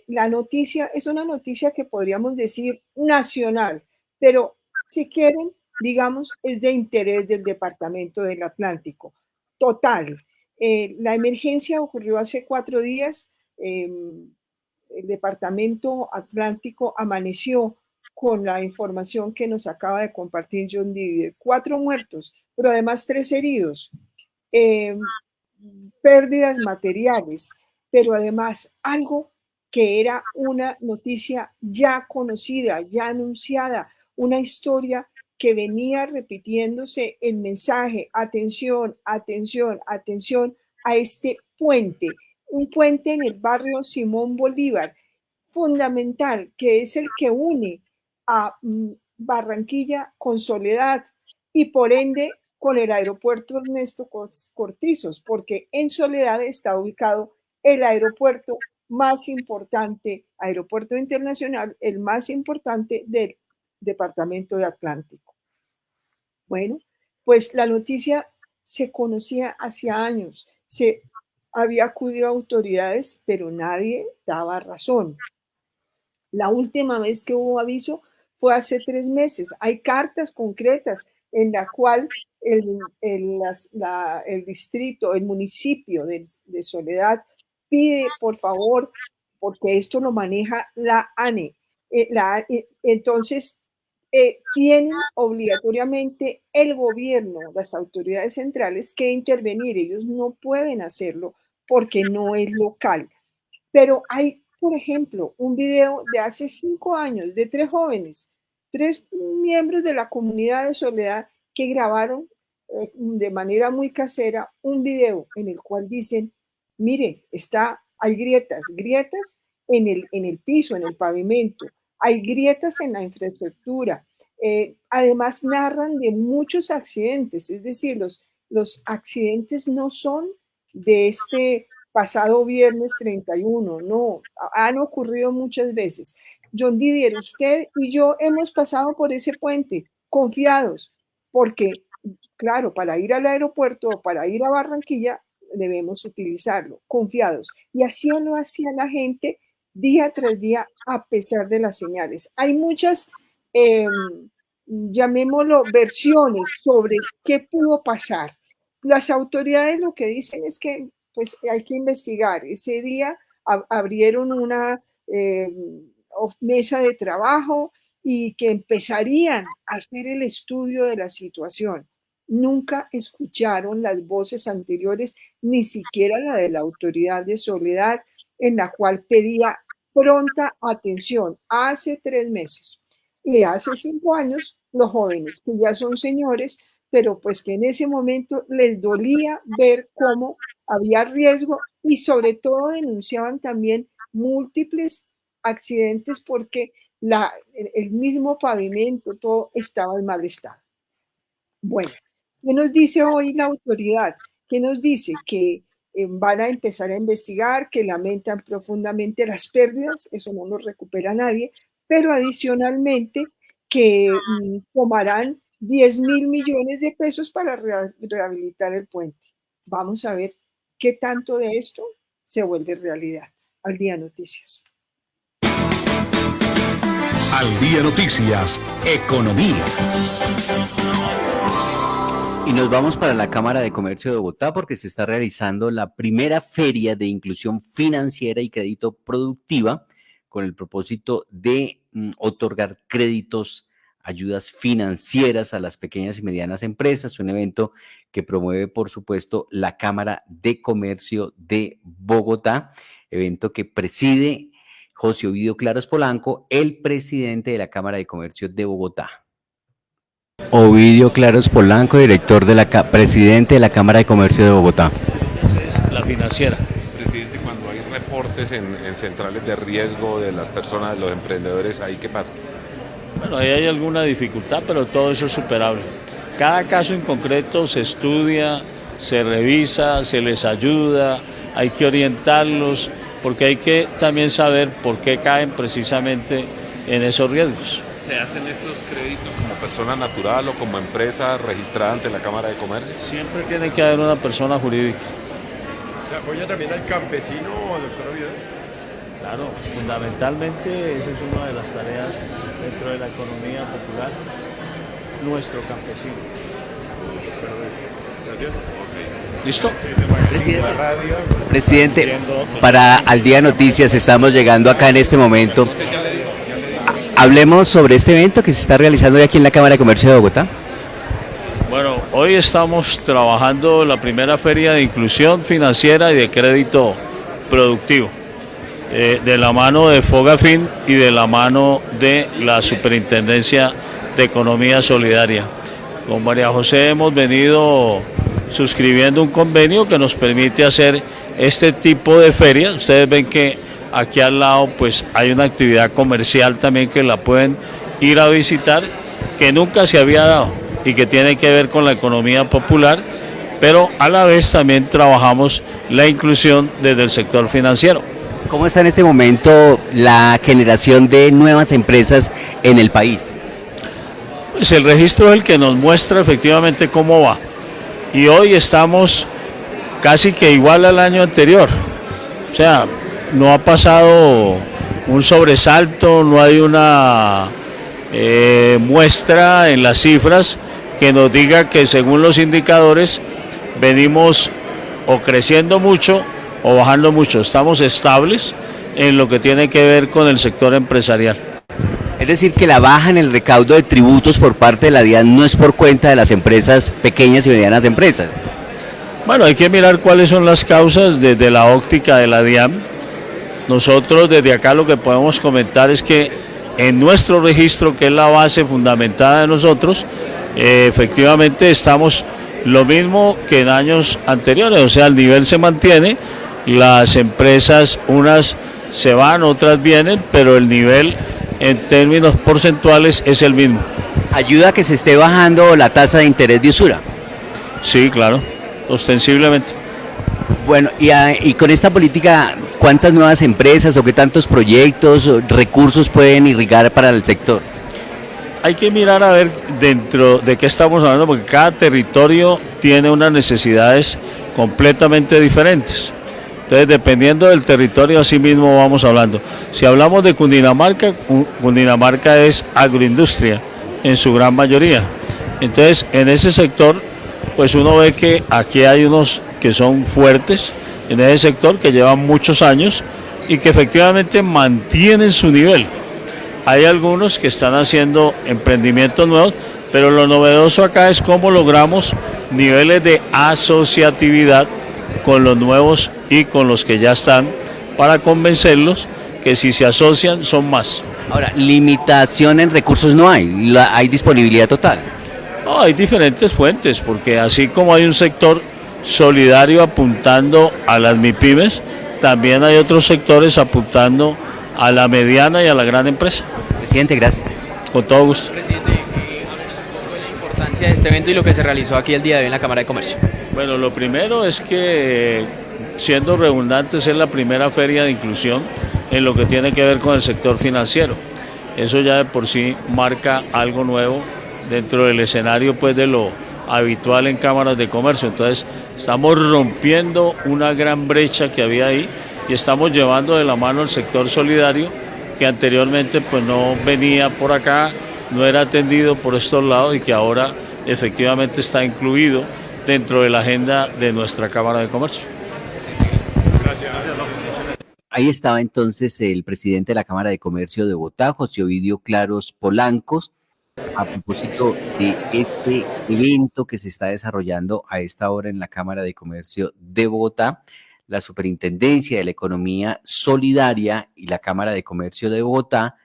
Speaker 16: la noticia es una noticia que podríamos decir nacional, pero si quieren, digamos, es de interés del Departamento del Atlántico. Total. La emergencia ocurrió hace 4 días. El Departamento Atlántico amaneció con la información que nos acaba de compartir John Didier. 4 muertos, pero además 3 heridos. Pérdidas materiales, pero además algo que era una noticia ya conocida, ya anunciada, una historia que venía repitiéndose el mensaje: atención, atención, atención a este puente, un puente en el barrio Simón Bolívar, fundamental, que es el que une a Barranquilla con Soledad y por ende con el aeropuerto Ernesto Cortizos, porque en Soledad está ubicado el aeropuerto más importante, aeropuerto internacional, el más importante del Departamento de Atlántico. Bueno, pues la noticia se conocía hacía años, se había acudido a autoridades, pero nadie daba razón. La última vez que hubo aviso fue hace 3 meses. Hay cartas concretas en la cual el distrito, el municipio de Soledad pide, por favor, porque esto lo maneja la ANE. Entonces, tienen obligatoriamente el gobierno, las autoridades centrales, que intervenir. Ellos no pueden hacerlo porque no es local. Pero hay, por ejemplo, un video de hace 5 años de 3 jóvenes, 3 miembros de la comunidad de Soledad que grabaron de manera muy casera un video en el cual dicen: mire, hay grietas en el piso, en el pavimento, hay grietas en la infraestructura. Además narran de muchos accidentes, es decir, los accidentes no son de este pasado viernes 31, no, han ocurrido muchas veces. John Didier, usted y yo hemos pasado por ese puente confiados, porque, claro, para ir al aeropuerto o para ir a Barranquilla debemos utilizarlo, confiados. Y así lo hacía la gente día tras día a pesar de las señales. Hay muchas, llamémoslo, versiones sobre qué pudo pasar. Las autoridades lo que dicen es que pues hay que investigar. Ese día abrieron una mesa de trabajo y que empezarían a hacer el estudio de la situación. Nunca escucharon las voces anteriores, ni siquiera la de la autoridad de Soledad, en la cual pedía pronta atención hace 3 meses. Y hace 5 años, los jóvenes, que ya son señores, pero pues que en ese momento les dolía ver cómo había riesgo y sobre todo denunciaban también múltiples accidentes porque el mismo pavimento, todo estaba en mal estado. Bueno, ¿qué nos dice hoy la autoridad? ¿Qué nos dice? Que van a empezar a investigar, que lamentan profundamente las pérdidas, eso no lo recupera nadie, pero adicionalmente que tomarán 10.000 millones de pesos para rehabilitar el puente. Vamos a ver qué tanto de esto se vuelve realidad. Al Día Noticias.
Speaker 1: Al Día Noticias, Economía.
Speaker 2: Y nos vamos para la Cámara de Comercio de Bogotá porque se está realizando la primera feria de inclusión financiera y crédito productiva con el propósito de otorgar créditos, ayudas financieras a las pequeñas y medianas empresas, un evento que promueve, por supuesto, la Cámara de Comercio de Bogotá, evento que preside José Ovidio Claros Polanco, el presidente de la Cámara de Comercio de Bogotá. Ovidio Claros Polanco, presidente de la Cámara de Comercio de Bogotá.
Speaker 17: Es la financiera. Presidente, cuando hay reportes ustedes en centrales de riesgo de las personas, los emprendedores, ahí qué pasa?
Speaker 18: Bueno, ahí hay alguna dificultad, pero todo eso es superable. Cada caso en concreto se estudia, se revisa, se les ayuda, hay que orientarlos, porque hay que también saber por qué caen precisamente en esos riesgos.
Speaker 17: ¿Se hacen estos créditos como persona natural o como empresa registrada ante la Cámara de Comercio?
Speaker 18: Siempre tiene que haber una persona jurídica.
Speaker 19: ¿Se apoya también al campesino, doctor Oviedo?
Speaker 18: Claro, fundamentalmente esa es una de las tareas dentro de la economía popular, nuestro campesino.
Speaker 19: Gracias.
Speaker 18: ¿Listo?
Speaker 2: Presidente, para Al Día Noticias estamos llegando acá en este momento. Hablemos sobre este evento que se está realizando hoy aquí en la Cámara de Comercio de Bogotá.
Speaker 18: Bueno, hoy estamos trabajando la primera feria de inclusión financiera y de crédito productivo, de la mano de Fogafin y de la mano de la Superintendencia de Economía Solidaria. Con María José hemos venido suscribiendo un convenio que nos permite hacer este tipo de ferias. Ustedes ven que aquí al lado pues hay una actividad comercial también que la pueden ir a visitar, que nunca se había dado y que tiene que ver con la economía popular, pero a la vez también trabajamos la inclusión desde el sector financiero.
Speaker 2: ¿Cómo está en este momento la generación de nuevas empresas en el país?
Speaker 18: Pues el registro es el que nos muestra efectivamente cómo va. Y hoy estamos casi que igual al año anterior. O sea, no ha pasado un sobresalto, no hay una muestra en las cifras que nos diga que según los indicadores venimos o creciendo mucho o bajando mucho. Estamos estables en lo que tiene que ver con el sector empresarial.
Speaker 2: Es decir, que la baja en el recaudo de tributos por parte de la DIAN no es por cuenta de las empresas pequeñas y medianas empresas.
Speaker 18: Bueno, hay que mirar cuáles son las causas desde la óptica de la DIAN. Nosotros desde acá lo que podemos comentar es que en nuestro registro, que es la base fundamentada de nosotros, efectivamente estamos lo mismo que en años anteriores, o sea, el nivel se mantiene, las empresas unas se van, otras vienen, pero el nivel en términos porcentuales es el mismo.
Speaker 2: ¿Ayuda a que se esté bajando la tasa de interés de usura?
Speaker 18: Sí, claro, ostensiblemente.
Speaker 2: Bueno, y con esta política, ¿cuántas nuevas empresas o qué tantos proyectos o recursos pueden irrigar para el sector?
Speaker 18: Hay que mirar a ver dentro de qué estamos hablando, porque cada territorio tiene unas necesidades completamente diferentes. Entonces, dependiendo del territorio, así mismo vamos hablando. Si hablamos de Cundinamarca, Cundinamarca es agroindustria en su gran mayoría. Entonces, en ese sector, pues uno ve que aquí hay unos que son fuertes en ese sector, que llevan muchos años y que efectivamente mantienen su nivel. Hay algunos que están haciendo emprendimientos nuevos, pero lo novedoso acá es cómo logramos niveles de asociatividad con los nuevos y con los que ya están, para convencerlos que si se asocian son más.
Speaker 2: Ahora, limitación en recursos no hay, hay disponibilidad total.
Speaker 18: No, hay diferentes fuentes, porque así como hay un sector solidario apuntando a las MIPYMES, también hay otros sectores apuntando a la mediana y a la gran empresa.
Speaker 2: Presidente, gracias.
Speaker 18: Con todo gusto.
Speaker 20: Presidente, háblenos un poco de la importancia de este evento y lo que se realizó aquí el día de hoy en la Cámara de Comercio.
Speaker 18: Bueno, lo primero es que, siendo redundantes, es la primera feria de inclusión en lo que tiene que ver con el sector financiero. Eso ya de por sí marca algo nuevo dentro del escenario pues de lo habitual en cámaras de comercio. Entonces estamos rompiendo una gran brecha que había ahí y estamos llevando de la mano el sector solidario, que anteriormente pues no venía por acá, no era atendido por estos lados y que ahora efectivamente está incluido dentro de la agenda de nuestra Cámara de Comercio.
Speaker 19: Gracias.
Speaker 2: Ahí estaba entonces el presidente de la Cámara de Comercio de Bogotá, José Ovidio Claros Polancos, a propósito de este evento que se está desarrollando a esta hora en la Cámara de Comercio de Bogotá. La Superintendencia de la Economía Solidaria y la Cámara de Comercio de Bogotá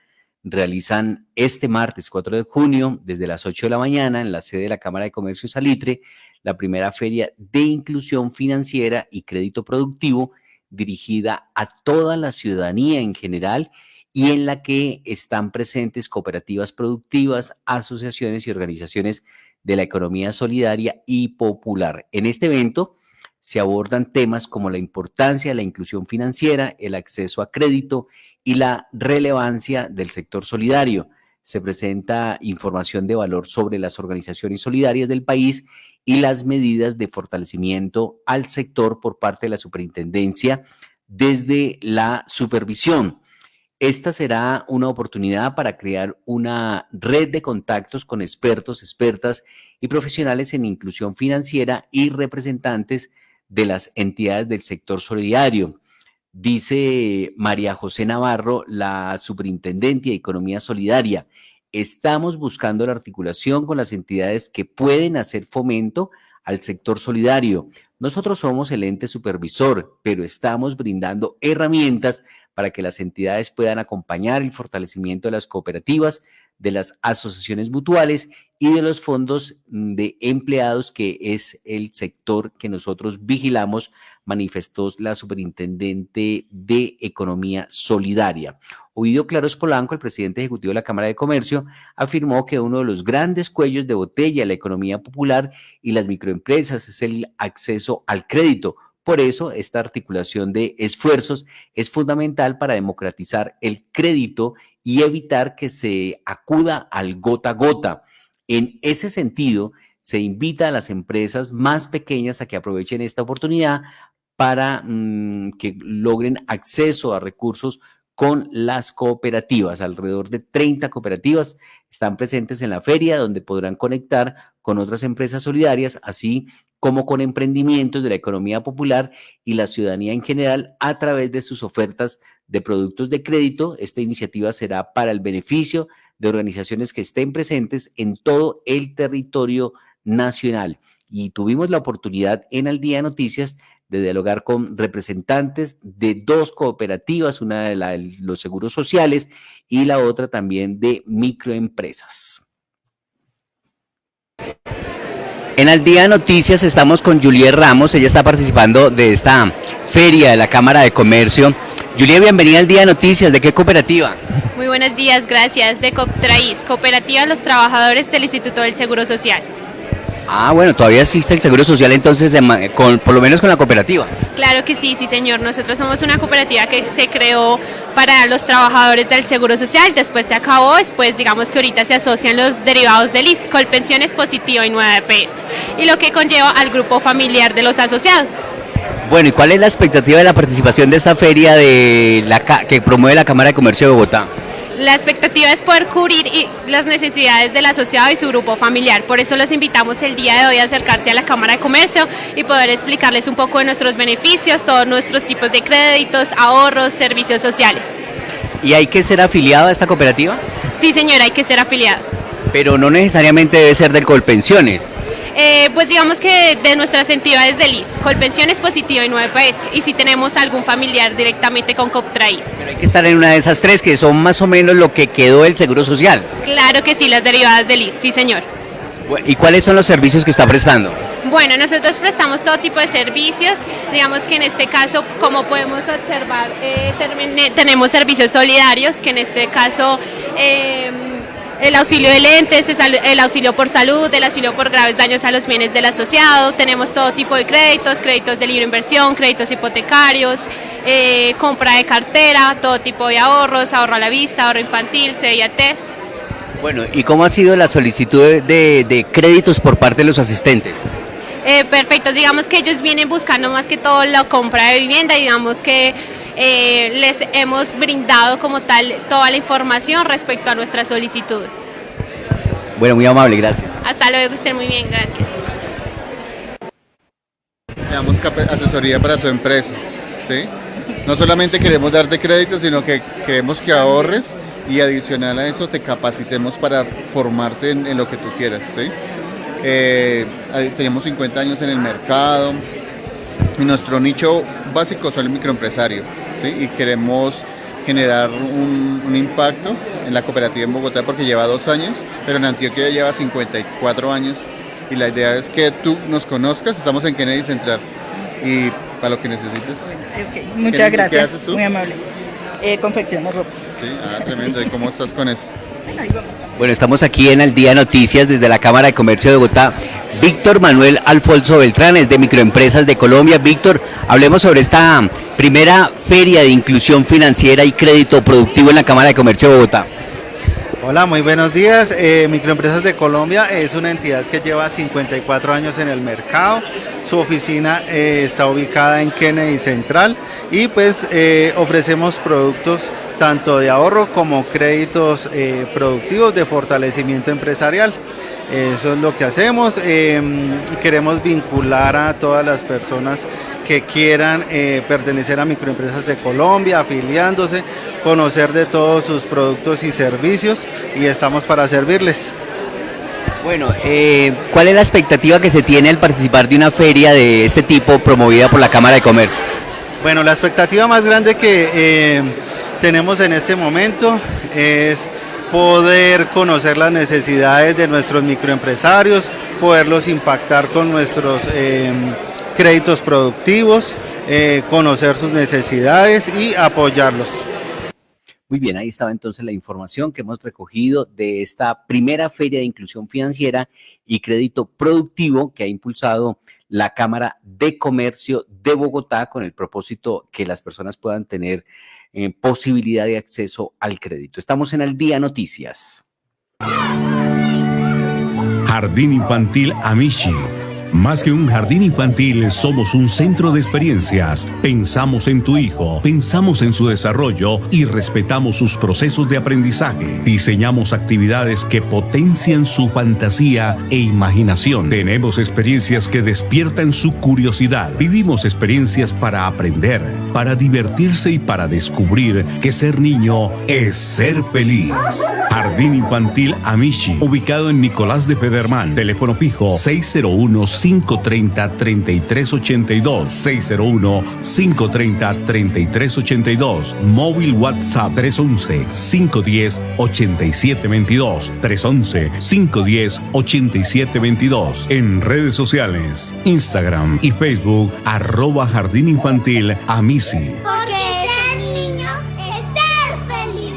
Speaker 2: realizan este martes 4 de junio, desde las 8 de la mañana, en la sede de la Cámara de Comercio Salitre, la primera feria de inclusión financiera y crédito productivo dirigida a toda la ciudadanía en general y en la que están presentes cooperativas productivas, asociaciones y organizaciones de la economía solidaria y popular. En este evento se abordan temas como la importancia de la inclusión financiera, el acceso a crédito y la relevancia del sector solidario. Se presenta información de valor sobre las organizaciones solidarias del país y las medidas de fortalecimiento al sector por parte de la superintendencia desde la supervisión. Esta será una oportunidad para crear una red de contactos con expertos, expertas y profesionales en inclusión financiera y representantes de las entidades del sector solidario. Dice María José Navarro, la superintendente de Economía Solidaria: estamos buscando la articulación con las entidades que pueden hacer fomento al sector solidario. Nosotros somos el ente supervisor, pero estamos brindando herramientas para que las entidades puedan acompañar el fortalecimiento de las cooperativas, de las asociaciones mutuales y de los fondos de empleados, que es el sector que nosotros vigilamos, manifestó la superintendente de Economía Solidaria. Ovidio Claros Polanco, el presidente ejecutivo de la Cámara de Comercio, afirmó que uno de los grandes cuellos de botella de la economía popular y las microempresas es el acceso al crédito. Por eso, esta articulación de esfuerzos es fundamental para democratizar el crédito y evitar que se acuda al gota a gota. En ese sentido, se invita a las empresas más pequeñas a que aprovechen esta oportunidad para que logren acceso a recursos con las cooperativas. Alrededor de 30 cooperativas están presentes en la feria, donde podrán conectar con otras empresas solidarias, así como con emprendimientos de la economía popular y la ciudadanía en general a través de sus ofertas de productos de crédito. Esta iniciativa será para el beneficio de organizaciones que estén presentes en todo el territorio nacional. Y tuvimos la oportunidad en Al Día Noticias de dialogar con representantes de dos cooperativas, una de los seguros sociales y la otra también de microempresas. En Al Día Noticias estamos con Juliet Ramos, ella está participando de esta feria de la Cámara de Comercio. Juliet, bienvenida al Día Noticias. ¿De qué cooperativa?
Speaker 21: Muy buenos días, gracias. De COPTRAIS, Cooperativa de los Trabajadores del Instituto del Seguro Social.
Speaker 2: Ah, bueno, todavía existe el Seguro Social entonces, por lo menos con la cooperativa.
Speaker 21: Claro que sí, sí señor. Nosotros somos una cooperativa que se creó para los trabajadores del Seguro Social, después se acabó, después digamos que ahorita se asocian los derivados del ISS, Colpensiones Positiva y Nueva EPS, y lo que conlleva al grupo familiar de los asociados.
Speaker 2: Bueno, ¿y cuál es la expectativa de la participación de esta feria que promueve la Cámara de Comercio de Bogotá?
Speaker 21: La expectativa es poder cubrir las necesidades del asociado y su grupo familiar. Por eso los invitamos el día de hoy a acercarse a la Cámara de Comercio y poder explicarles un poco de nuestros beneficios, todos nuestros tipos de créditos, ahorros, servicios sociales.
Speaker 2: ¿Y hay que ser afiliado a esta cooperativa?
Speaker 21: Sí, señora, hay que ser afiliado.
Speaker 2: Pero no necesariamente debe ser del Colpensiones.
Speaker 21: Pues digamos que de nuestras entidades del ISS, Colpensiones Positiva y Nueva EPS, y si tenemos algún familiar directamente con COPTRAIS.
Speaker 2: Pero hay que estar en una de esas tres, que son más o menos lo que quedó del Seguro Social.
Speaker 21: Claro que sí, las derivadas del ISS, sí señor.
Speaker 2: ¿Y cuáles son los servicios que está prestando?
Speaker 21: Bueno, nosotros prestamos todo tipo de servicios, digamos que en este caso, como podemos observar, tenemos servicios solidarios, que en este caso... el auxilio de lentes, el auxilio por salud, el auxilio por graves daños a los bienes del asociado. Tenemos todo tipo de créditos, créditos de libre inversión, créditos hipotecarios, compra de cartera, todo tipo de ahorros, ahorro a la vista, ahorro infantil, CDIATES.
Speaker 2: Bueno, ¿y cómo ha sido la solicitud de créditos por parte de los asistentes?
Speaker 21: Perfecto, digamos que ellos vienen buscando más que todo la compra de vivienda, digamos que les hemos brindado como tal toda la información respecto a nuestras solicitudes.
Speaker 2: Bueno, muy amable, gracias.
Speaker 21: Hasta luego, que estén muy bien, gracias.
Speaker 22: Te damos asesoría para tu empresa, ¿sí? No solamente queremos darte crédito, sino que queremos que ahorres y adicional a eso te capacitemos para formarte en lo que tú quieras, ¿sí? Tenemos 50 años en el mercado y nuestro nicho básico son el microempresario, ¿sí? Y queremos generar un impacto en la cooperativa en Bogotá porque lleva 2 años, pero en Antioquia lleva 54 años y la idea es que tú nos conozcas. Estamos en Kennedy Central y para lo que necesites.
Speaker 4: Okay. Muchas gracias.
Speaker 22: ¿Qué haces tú?
Speaker 4: Muy amable. Confecciono ropa.
Speaker 22: Sí, tremendo. ¿Y cómo estás con eso?
Speaker 2: Bueno, estamos aquí en Al Día Noticias desde la Cámara de Comercio de Bogotá. Víctor Manuel Alfonso Beltrán es de Microempresas de Colombia. Víctor, hablemos sobre esta primera feria de inclusión financiera y crédito productivo en la Cámara de Comercio de Bogotá.
Speaker 6: Hola, muy buenos días. Microempresas de Colombia es una entidad que lleva 54 años en el mercado. Su oficina está ubicada en Kennedy Central y pues ofrecemos productos tanto de ahorro como créditos productivos de fortalecimiento empresarial. Eso es lo que hacemos. Queremos vincular a todas las personas que quieran pertenecer a Microempresas de Colombia, afiliándose, conocer de todos sus productos y servicios, y estamos para servirles.
Speaker 2: Bueno, ¿cuál es la expectativa que se tiene al participar de una feria de este tipo promovida por la Cámara de Comercio?
Speaker 6: Bueno, la expectativa más grande que tenemos en este momento es poder conocer las necesidades de nuestros microempresarios, poderlos impactar con nuestros créditos productivos, conocer sus necesidades y apoyarlos.
Speaker 2: Muy bien, ahí estaba entonces la información que hemos recogido de esta primera feria de inclusión financiera y crédito productivo que ha impulsado la Cámara de Comercio de Bogotá con el propósito que las personas puedan tener posibilidad de acceso al crédito. Estamos en Al Día Noticias.
Speaker 1: Jardín Infantil Amishi. Más que un jardín infantil, somos un centro de experiencias. Pensamos en tu hijo, pensamos en su desarrollo y respetamos sus procesos de aprendizaje. Diseñamos actividades que potencian su fantasía e imaginación. Tenemos experiencias que despiertan su curiosidad. Vivimos experiencias para aprender, para divertirse y para descubrir que ser niño es ser feliz. Jardín Infantil Amishi, ubicado en Nicolás de Federman. Teléfono fijo 601-530-3382, 601-530-3382, móvil WhatsApp 311-510-8722, 311-510-8722, en redes sociales, Instagram y Facebook, @Jardín Infantil Amishi.
Speaker 15: Porque ser niño es ser feliz.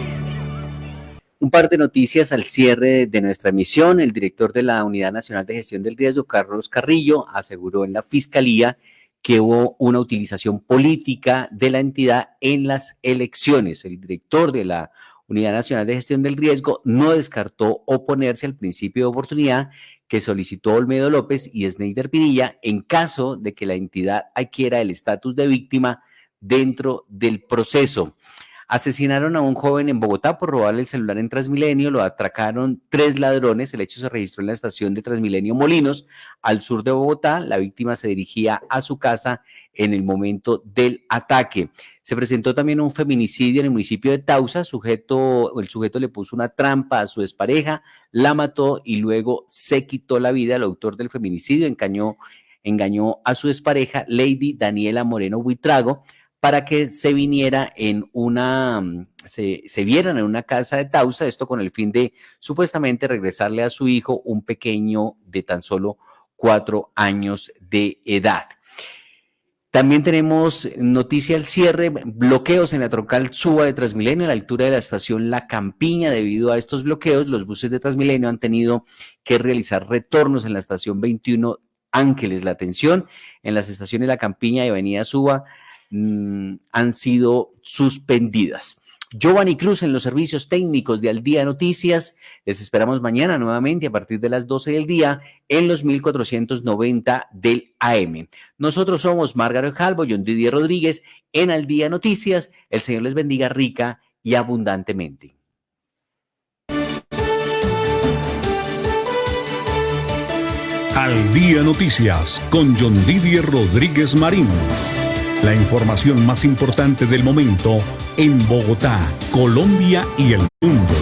Speaker 2: Un par de noticias al cierre de nuestra emisión. El director de la Unidad Nacional de Gestión del Riesgo, Carlos Carrillo, aseguró en la Fiscalía que hubo una utilización política de la entidad en las elecciones. El director de la Unidad Nacional de Gestión del Riesgo no descartó oponerse al principio de oportunidad que solicitó Olmedo López y Sneider Pinilla en caso de que la entidad adquiera el estatus de víctima dentro del proceso. Asesinaron a un joven en Bogotá por robarle el celular en Transmilenio, lo atracaron 3 ladrones, el hecho se registró en la estación de Transmilenio Molinos, al sur de Bogotá. La víctima se dirigía a su casa en el momento del ataque. Se presentó también un feminicidio en el municipio de Tausa. El sujeto le puso una trampa a su expareja, la mató y luego se quitó la vida. El autor del feminicidio engañó a su expareja, Lady Daniela Moreno Buitrago, para que se viniera se vieran en una casa de Tausa, esto con el fin de supuestamente regresarle a su hijo, un pequeño de tan solo 4 años de edad. También tenemos noticia al cierre, bloqueos en la troncal Suba de Transmilenio a la altura de la estación La Campiña. Debido a estos bloqueos, los buses de Transmilenio han tenido que realizar retornos en la estación 21 Ángeles. La atención en las estaciones La Campiña y Avenida Suba han sido suspendidas. Giovanni Cruz en los servicios técnicos de Al Día Noticias. Les esperamos mañana nuevamente a partir de las 12 del día en los 1490 del AM. Nosotros somos Margaret Jalvo, John Didier Rodríguez en Al Día Noticias. El Señor les bendiga rica y abundantemente.
Speaker 1: Al Día Noticias con John Didier Rodríguez Marín. La información más importante del momento en Bogotá, Colombia y el mundo.